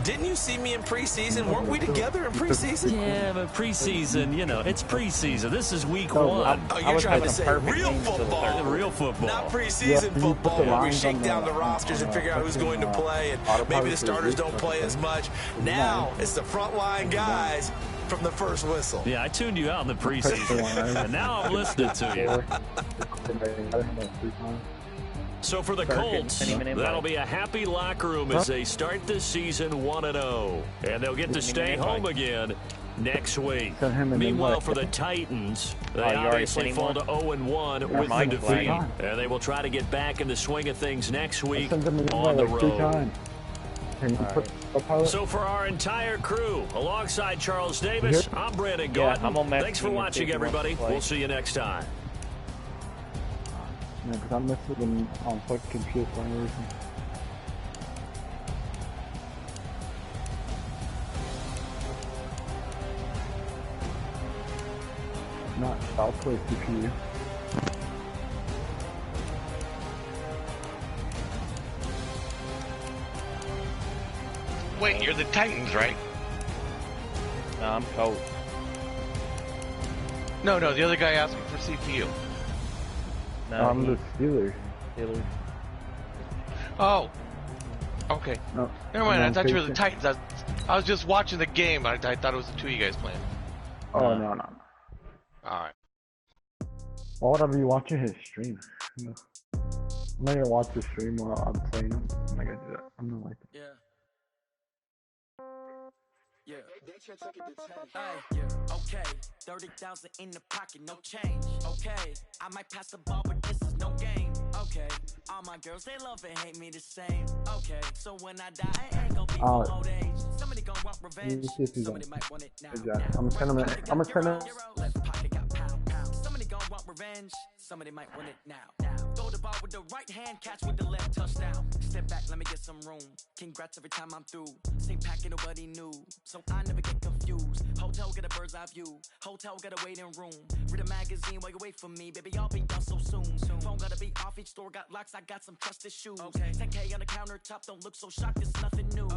Didn't you see me in preseason? Weren't we together in preseason? Yeah, but preseason, you know, it's preseason. This is week 1. Oh, you're trying to say real football. Real football. Not preseason football where we shake down the rosters and figure out who's going to play, and maybe the starters don't play as much. Now it's the frontline guys from the first whistle. Yeah, I tuned you out in the preseason, and now I'm listening to you. So for the Colts, that'll be a happy locker room as they start the season 1-0. And they'll get to stay home again next week. Meanwhile, for the Titans, they obviously fall to 0-1 with the defeat. And they will try to get back in the swing of things next week on the road. So for our entire crew, alongside Charles Davis, I'm Brandon Gordon. Thanks for watching, everybody. We'll see you next time. Yeah, because I'm messing them on fucking PS4 for no reason. Not, I'll play CPU. Wait, you're the Titans, right? No, I'm Colts. No, the other guy asked me for CPU. No, I'm the Steelers. Oh. Okay. No, never mind, I thought you were the Titans. I was just watching the game. I thought it was the two of you guys playing. Oh, no. Alright. Why would I be watching his stream? I'm not gonna watch the stream while I'm playing him. I'm not gonna do that. I'm not like that. Yeah. Okay. 30,000 in the pocket, no change. Okay. I might pass the ball, but this is no game. Okay. All my girls, they love and hate me the same. Okay. So when I die, I ain't gonna be for old age. Somebody gonna want revenge. Somebody might want it now. I'm gonna turn it. Left pocket got pound. Somebody gonna want revenge. Somebody might want it now. Throw the ball with the right hand, catch with the left, touchdown. Step back, let me get some room. Congrats every time I'm through. Same packet, nobody knew, so I never get confused. Hotel, get a bird's eye view. Hotel, get a waiting room. Read a magazine while you wait for me, baby, I'll be done so soon. Phone gotta be off, each store got locks, I got some trusted shoes. 10K on the countertop, don't look so shocked, it's nothing new.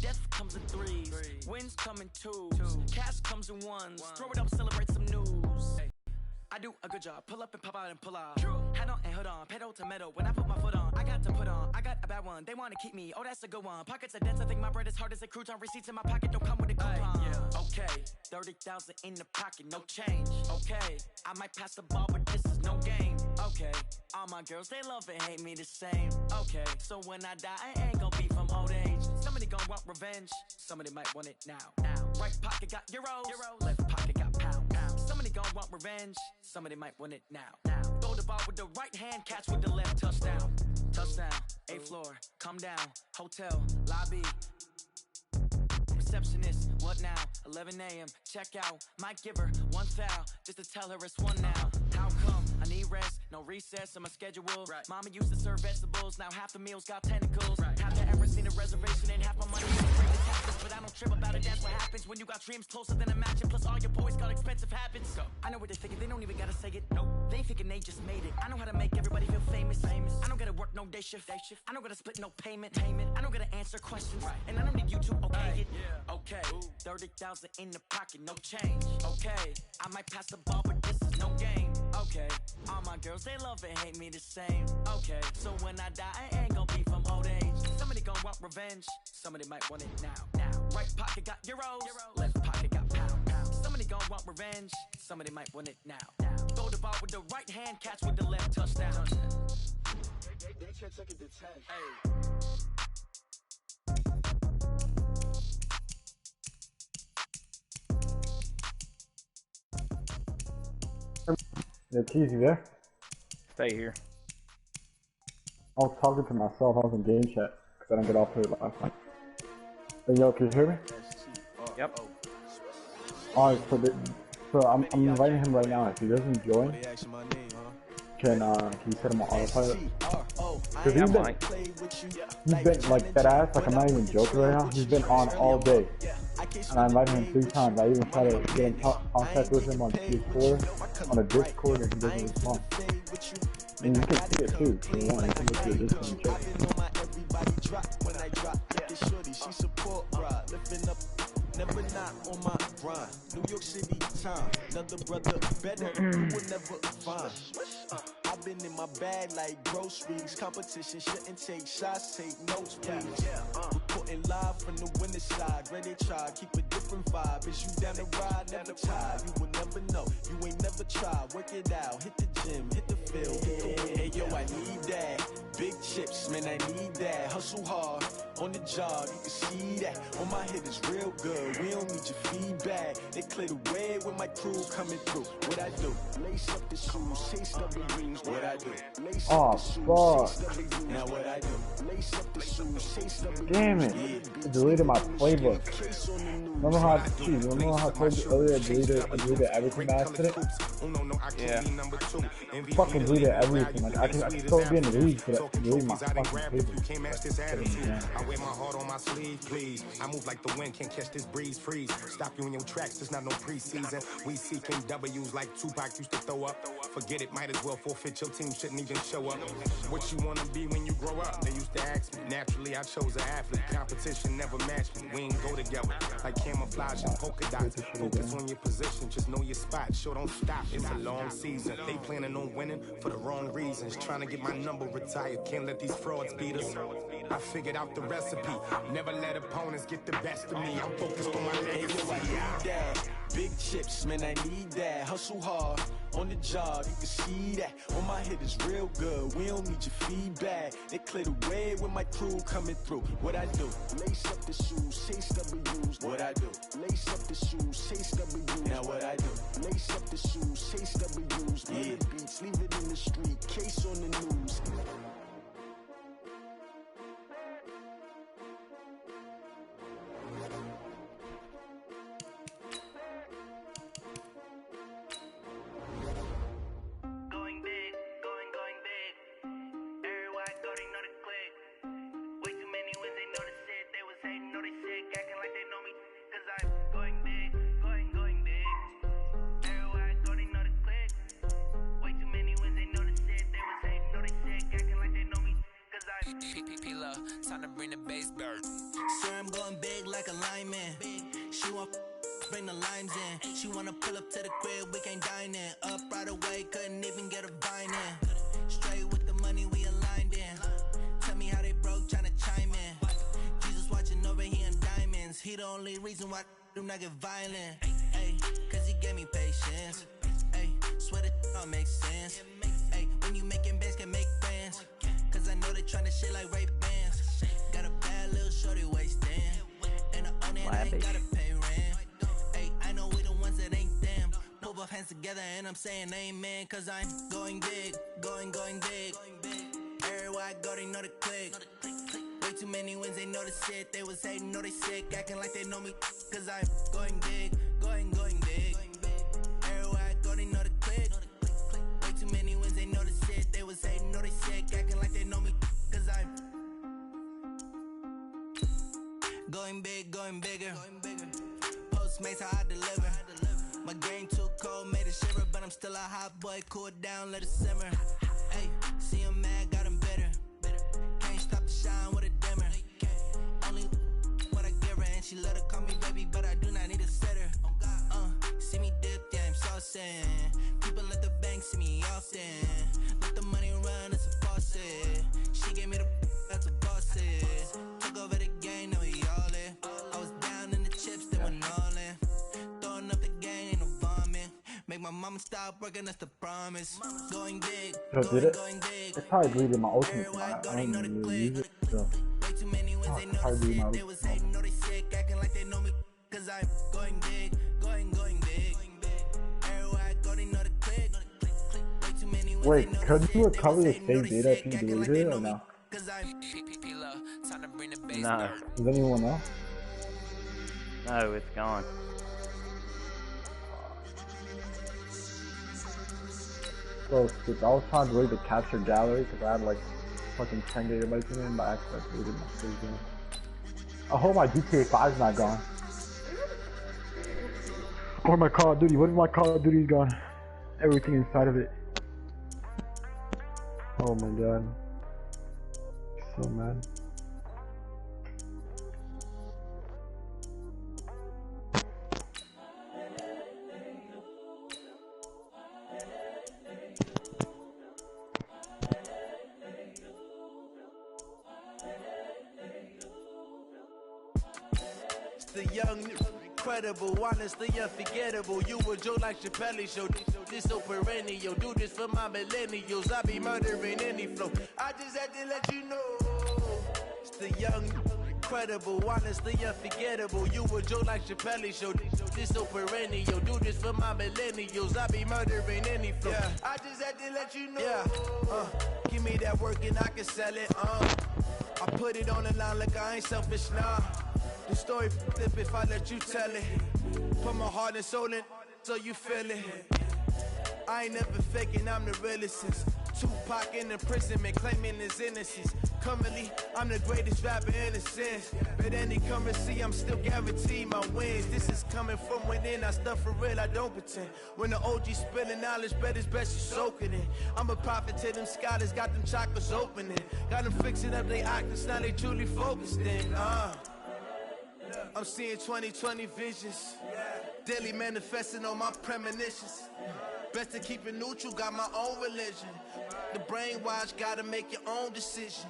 Death comes in threes, wins come in twos. Cash comes in ones, throw it up, celebrate some news. I do a good job, pull up and pop out and pull out. Head on and hood on, pedal to metal. When I put my foot on, I got to put on. I got a bad one, they want to keep me. Oh, that's a good one. Pockets are dense, I think my bread is hard as a crouton. Receipts in my pocket don't come with a coupon. Okay, 30,000 in the pocket, no change. Okay, I might pass the ball, but this is no game. Okay, all my girls, they love and hate me the same. Okay, so when I die, I ain't gonna be from old age. Somebody gonna want revenge, somebody might want it now. Right pocket got euros, left pocket got pound. Somebody gonna want revenge, somebody might want it now. Throw the ball with the right hand, catch with the left, touchdown. Touchdown, 8th floor, come down, hotel, lobby. receptionist. What now? 11 a.m. Check out. Might give her one foul just to tell her it's one now. How come? I need rest. No recess on my schedule. Right. Mama used to serve vegetables. Now half the meals got tentacles. Right. Have you ever seen a reservation and half my money is afraid to taxes? But I don't trip about it. That's what happens when you got dreams closer than imagine. Plus all your boys got expensive habits. Go. I know what they're thinking. They don't even gotta say it. Nope. They thinking they just made it. I know how to make everybody feel famous. I don't gotta work no day shift. I don't gotta split no payment. I don't gotta answer questions. Right. And I don't need you to okay it. Yeah. Okay. 30,000 in the pocket, no change. Okay. I might pass the ball, but this is no game. Okay. All my girls, they love and hate me the same. Okay. So when I die, I ain't gonna be from old age. Somebody gon' want revenge. Somebody might want it now. Right pocket got euros. Left pocket got pound. Somebody gon' want revenge. Somebody might want it now. Throw the ball with the right hand, catch with the left, touchdown. They can't take it to 10. Hey. Yeah, Keys, you there? Stay here. I was talking to myself. I was in game chat because I didn't get off here last night. Hey, yo, can you hear me? Yep. Alright, so I'm inviting him right now. If he doesn't join, can you set him on autopilot? Cause he's been like that ass. Like I'm not even joking right now. He's been on all day, and I invited him 3 times. I even tried to get in contact with him on PS4 on a Discord, and he doesn't respond. And you can see it too. If you want, you can look at your Discord and check. Never not on my grind. New York City time. Another brother better. You will never find. I've been in my bag like groceries. Competition shouldn't take shots, take notes, please. Reporting live from the winning side. Ready to try, keep a different vibe. Is you down the ride, never tired. You will never know. You ain't never tried. Work it out. Hit the gym, hit the field. Hey yo, I need that. Big chips, man, I need that. Hustle hard on the job. You can see that. On my head is real good. We don't need your feedback. They clear the way with my crew coming through. What I do? Lace up the shoes, chase up the rings. What I do? Lace up the shoes, chase up the rings. Now what I do? Lace up the shoes, chase up the rings. Damn it! I deleted my playbook. Remember how I told you earlier I deleted everything by accident? Yeah. Fucking deleted everything. Like I can still be in the league for that. Delete my fucking playbook. I wear my heart on my sleeve, please. I move like the wind, can't catch this breeze, freeze. Stop you in your tracks, there's not no preseason. We seeking W's like Tupac used to throw up. Forget it, might as well forfeit, your team shouldn't even show up. What you wanna be when you grow up? They used to ask me. Naturally, I chose an athlete. Competition never matched me. We ain't go together like camouflage and polka dots. Focus on your position, just know your spot. Sure, don't stop, it's a long season. They planning on winning for the wrong reasons. Trying to get my number retired, can't let these frauds beat us. I figured out the recipe. Never let opponents get the best of me. I'm focused on my legacy. Big chips, man, I need that. Hustle hard on the job, you can see that. On my head is real good. We don't need your feedback. They clear the way with my crew coming through. What I do? Lace up the shoes, chase W's. What I do? Lace up the shoes, chase W's. Now what I do? Lace up the shoes, chase W's. Yeah. Beats, leave it in the street. Case on the news. Time to bring the bass bird. Sir, I'm going big like a lineman. She want bring the limes in. She wanna pull up to the crib, we can't dine in. Up right away, couldn't even get a vine in. Straight with the money we aligned in. Tell me how they broke, tryna chime in. Jesus watching over here in diamonds. He the only reason why I do not get violent. Ay, cause he gave me patience. Ay, swear that all makes sense. Ay, when you making bands can make friends. Cause I know they tryna shit like Ray Bans. Got a bad little shorty wasting. And I own it, I ain't gotta pay rent. Hey, I know we the ones that ain't them. Pull both hands together and I'm saying amen. Cause I'm going big, going big. Everywhere I go, they know the click. Way too many wins, they know the shit. They was hating, know they sick, acting like they know me. Cause I'm going big, going big. Everywhere I go, they know the click. Way too many wins, they know the shit. They was hating, know they sick, acting like they know me. Cause I'm going big, going bigger. Postmates, how I deliver. My game too cold, made it shiver, but I'm still a hot boy. Cool it down, let it simmer. Hey, see him mad, got him bitter. Can't stop the shine with a dimmer. Only what I give her, and she let her call me baby, but I do not need a sitter. See me dip, yeah, I'm saucing. People at the bank see me often. Let the money run, it's a faucet. She gave me the that's a bosses. Took over the game, now we all in. I was down in the chips, they went all in. Throwing up the game, ain't no bombing. Make my mama stop working, that's the promise. Going big, going big. It's probably deleted my ultimate. I don't even really use it, so. Way too many wins, they know the shit. They was hating, know they sick, acting like they know me. Cause I'm going big, going big. Everywhere I go, they know the click. Way too many wins. Wait, could you recover the same data if you deleted it or no? No. Does anyone know? No, it's gone. So, I was trying to delete the capture gallery because I had like fucking 10 gigabytes in it, but I actually deleted my save game. I hope my GTA 5 is not gone. Or my Call of Duty. What if my Call of Duty's gone? Everything inside of it. Oh my god. So mad. The young, incredible, honestly unforgettable. You a Joe like Chappelle show. This so perennial. Do this for my millennials. I be murdering any flow. I just had to let you know. It's the young, incredible, honestly unforgettable. You a Joe like Chappelle show. This so perennial. Do this for my millennials. I be murdering any flow. Yeah. I just had to let you know. Yeah. Give me that work and I can sell it. I put it on the line like I ain't selfish, nah. The story flip if I let you tell it. Put my heart and soul in so you feel it. I ain't never faking, I'm the realest since Tupac in imprisonment, claiming his innocence. Currently, I'm the greatest rapper in a sense. But any currency, I'm still guaranteed my wins. This is coming from within, I stuff for real, I don't pretend. When the OG spilling knowledge, bet it's best you soak it in. I'm a prophet to them scholars, got them chakras opening. Got them fixing up they octaves, now they truly focused in. I'm seeing 2020 visions. Daily manifesting on my premonitions. Best to keep it neutral, got my own religion. The brainwash, gotta make your own decision.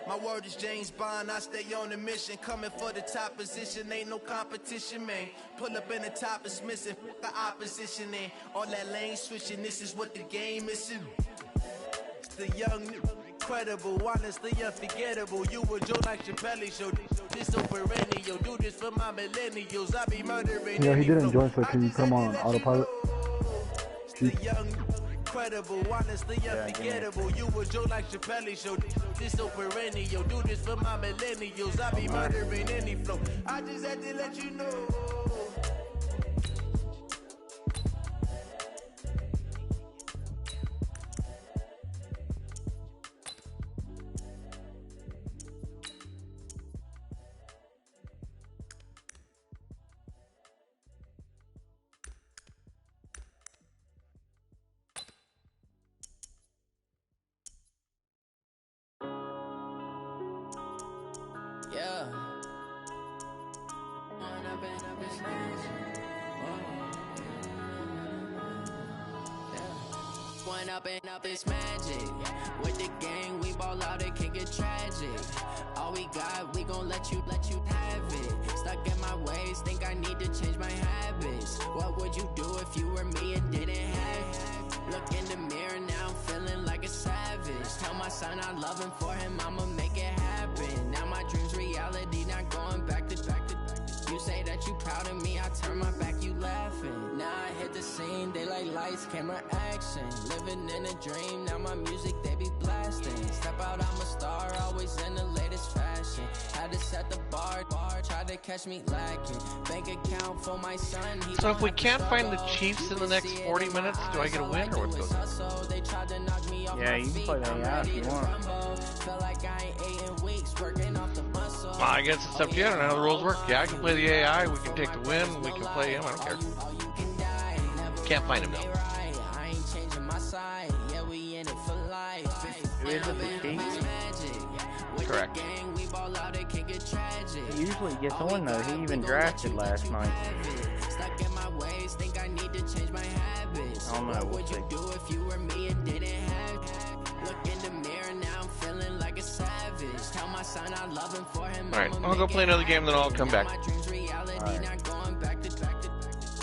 My word is James Bond, I stay on a mission. Coming for the top position, ain't no competition, man. Pull up in the top is missing, the opposition in. All that lane switching, this is what the game is. It's the young, incredible, honestly unforgettable. You a Joe like Chappelle show. This so perennial. Do this for my millennials. I be murdering. Yeah, he didn't join, so can you come on autopilot? The young, incredible, honestly unforgettable. You a Joe like Chappelle show. This so perennial. Do this for my millennials. I be murdering any flow. I just had to let you know. Yeah. One up and up is magic. With the gang, we ball out, it can get tragic. All we got, we gon' let you have it. Stuck in my ways, think I need to change my habits. What would you do if you were me and didn't have it? Look in the mirror, now I'm feeling like a savage. Tell my son I love him, for him I'ma make it happen. Now my dream's reality, not going back to. You say that you proud of me, I turn my back, you laughing. Now I hit the scene, daylight lights, camera action. Living in a dream, now my music they be blasting. Step out, I'm a star, always in the latest fashion. So if we can't find the Chiefs in the next 40 minutes, do I get a win or what goes on? Yeah, you can play the AI if you want. I guess it's up to you. I don't know how the rules work. Yeah, I can play the AI. We can take the win. We can play him. I don't care. Can't find him, though. Who is it, the Chiefs? Correct. He usually gets on, though. He even drafted last night. I don't know. We'll see. Alright, I'll go play another game, then I'll come back. Alright.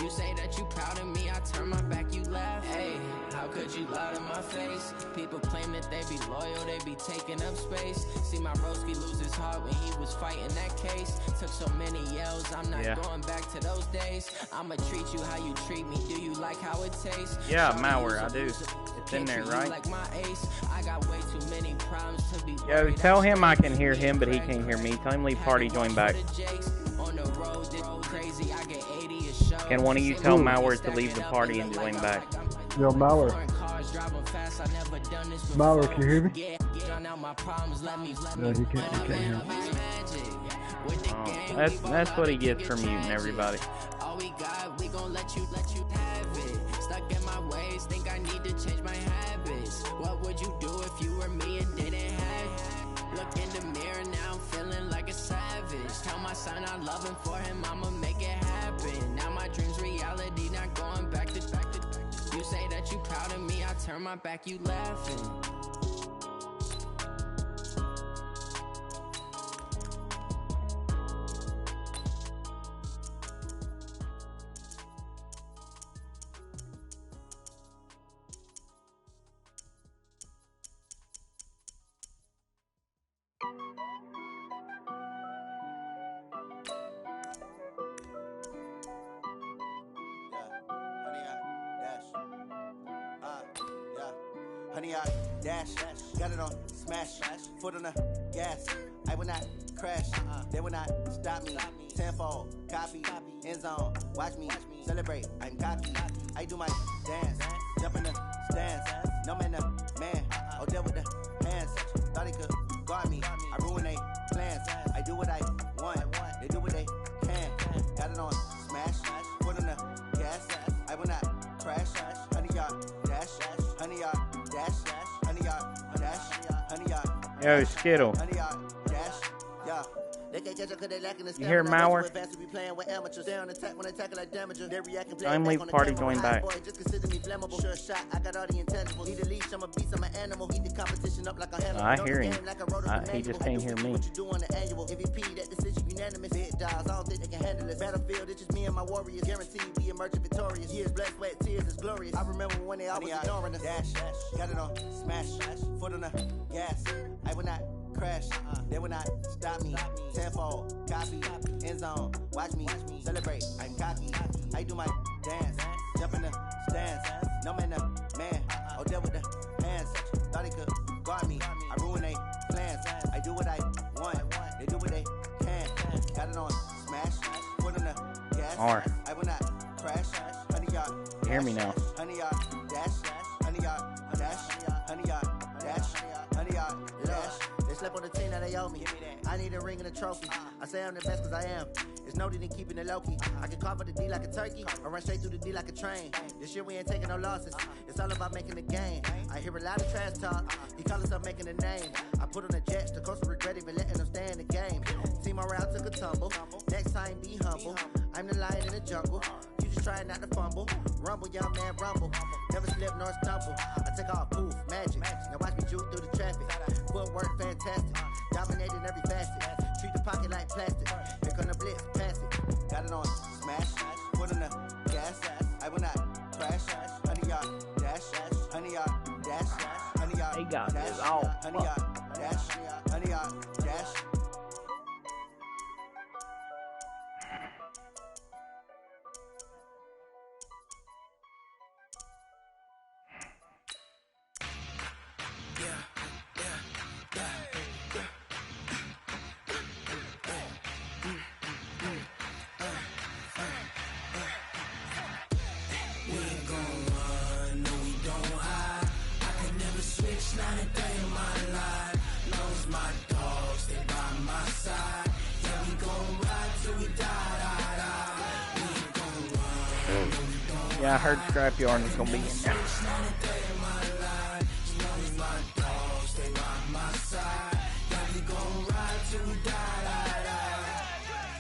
You say that you proud of me, I turn my back, you laugh. Hey, how could you lie to my face? People claim that they be loyal, they be taking up space. See my broski lose his heart when he was fighting that case. Took so many yells, I'm not going back to those days. I'ma treat you how you treat me, do you like how it tastes? Yeah, malware, I do. It's in there, right? I got way too many problems to be. Yo, tell him I can hear him, but he can't hear me. Tell him leave party, join back. Can one of you tell Malware to leave the party and join back? Yo, Malware. Malware, can you hear me? No, he can't hear me. Oh, that's what he gets for muting everybody. We gon' let you have it. Stuck in my ways, think I need to change my habits. What would you do if you were me and didn't have it? Look in the mirror now, I'm feeling like a savage. Tell my son I love him, for him I'ma make it happen. Now my dreams reality, not going back to. You say that you proud of me, I turn my back, you laughing. Honey, I dash, got it on smash, foot on the gas. I will not crash, they will not stop me. Tenfold, copy, end zone, watch me celebrate. I'm cocky, I do my dance, jump in the stands. No man, the man, oh, deal with the hands. Thought he could guard me, I ruin they plans. I do what I want, they do what they can. Got it on smash, foot on the gas. I will not crash, honey, y'all dash, honey, y'all. Yo, Skittle. You hear Malware? I'm leave party join back. I hear him. He just can't hear me. Battlefield, it's just me and my warriors. Guaranteed we emerge victorious. Years, blood, sweat, tears, it's glorious. I remember when they always ignoring us. Dash, got it on smash, foot on the gas. I will not crash, they will not stop me. Tenfold, copy, end zone, watch me celebrate. I'm cocky, I do my dance, jump in the stands. No man, the man, oh, deal with the hands. Thought he could guard me, I ruin they plans. I do what I want, they do what they can. Got it on smash, foot on the gas. I will not crash, honey, y'all. Hear me now. Honey, y'all dash, honey, y'all dash, honey, y'all dash, honey, y'all dash. They slept on the team that they owe me. I need a ring and a trophy. I say I'm the best cause I am. It's no need in keeping it low-key. I can carve up the D like a turkey or run straight through the D like a train. This year we ain't taking no losses. It's all about making the game. I hear a lot of trash talk. He call himself making a name. I put on the jets. The coach will regret even letting them stay in the game. Team morale took a tumble. Next time be humble. I'm the lion in the jungle. You just try not to fumble. Rumble, young man, rumble. Never slip nor stumble. I take off poof, magic. Now watch me juke through the traffic. Footwork fantastic. Dominating every facet. Treat the pocket like plastic. Here come the blitz, pass it. Got it on smash. Foot on the gas. I will not crash. Honey, y'all dash. Honey, y'all dash. Honey, y'all he got dash. this all. Honey, y'all dash. Honey, y'all dash. Yeah, I heard Scrapyard was gonna be in there.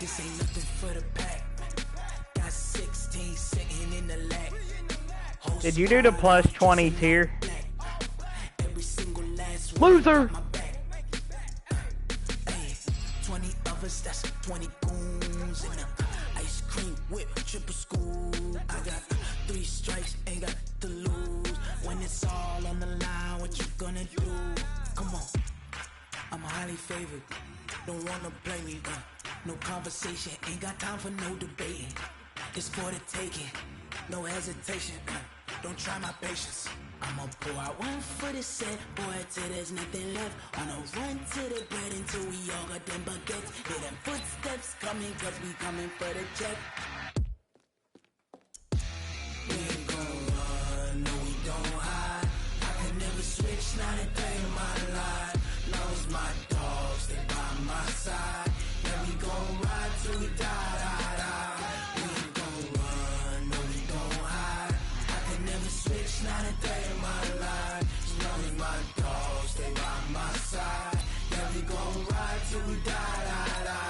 This ain't nothing for the pack. Got 16 sitting in the lag. Did you do the plus 20 tier? Loser! 20 of us, that's 20 goons in them. Ice cream whip, triple scoop. I got 3 strikes, ain't got to lose. When it's all on the line, what you gonna do? Come on, I'm highly favored. Don't wanna play me, no conversation, ain't got time for no debating. It's for the taking, no hesitation. Don't try my patience. I'ma pour out one for the set, boy, till there's nothing left. On a run to the bread until we all got them baguettes. Hear them footsteps coming, cause we coming for the check. We ain't gon' run, no we don't hide. I can never switch, not a day in my life. Lost my dogs, they by my side. Yeah, we gon' ride till we die, die, die. We ain't gon' run, no we don't hide. I can never switch, not a day in my life. As long as my dogs, they by my side. Yeah, we gon' ride till we die, die, die.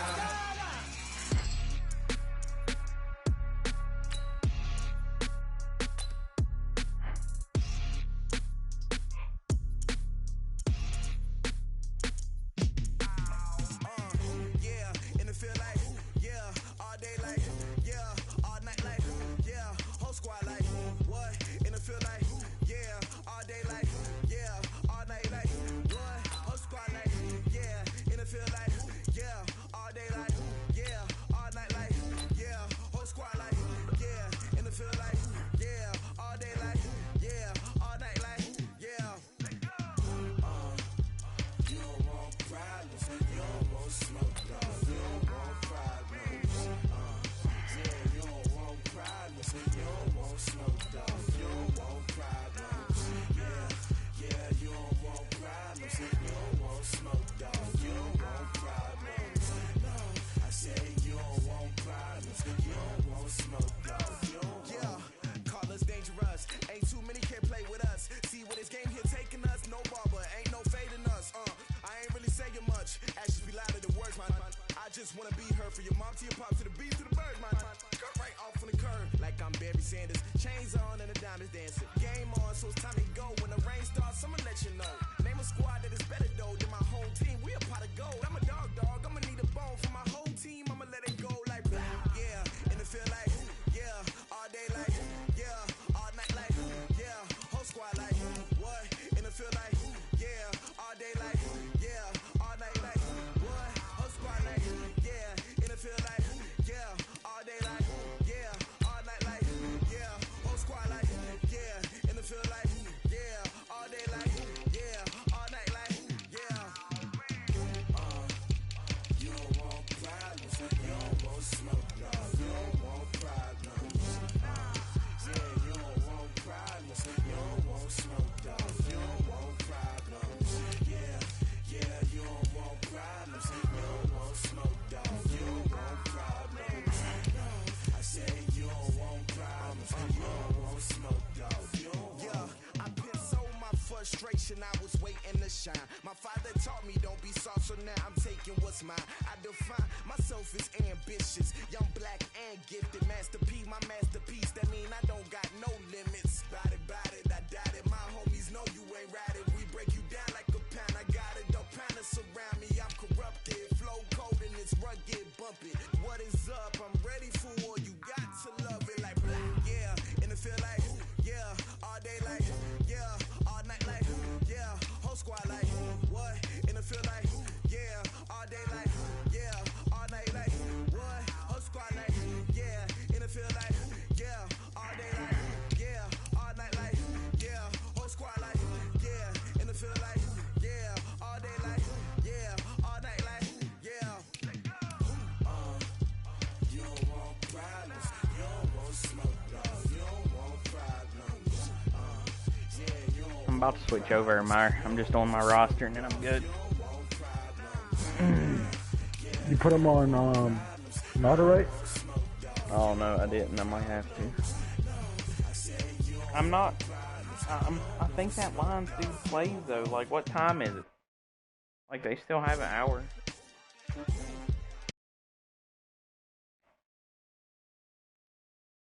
I was waiting to shine. My father taught me don't be soft, so now I'm taking what's mine. I define myself as ambitious, young, black, and gifted. Master P, my masterpiece. That mean I don't got no limits. Bout it, I doubt it. My homies know you ain't ratted. We break you down like a pound. I got it, don't pound us around me. I'm corrupted, flow cold and it's rugged, bumpy. What is up? I'm ready for war. You got to love it like black, yeah. And it feel like, yeah, all day like, yeah, all night like, yeah, whole squad like, what? And it feel like, yeah, all day like, yeah, all night like, what? Whole squad like, yeah, and it feel like, yeah, all day like, yeah, all night like, yeah, whole squad like, yeah, and it feel like, yeah, all day like, yeah, all night like, yeah. You don't want problems, you don't want smoke, dog, you don't want problems. Yeah, you don't. I'm about to switch over, Meyer. I'm just on my roster and then I'm good. You put them on moderate? Oh no, I didn't. I might have to. I'm not. I think that line still plays though. Like, what time is it? Like, they still have an hour.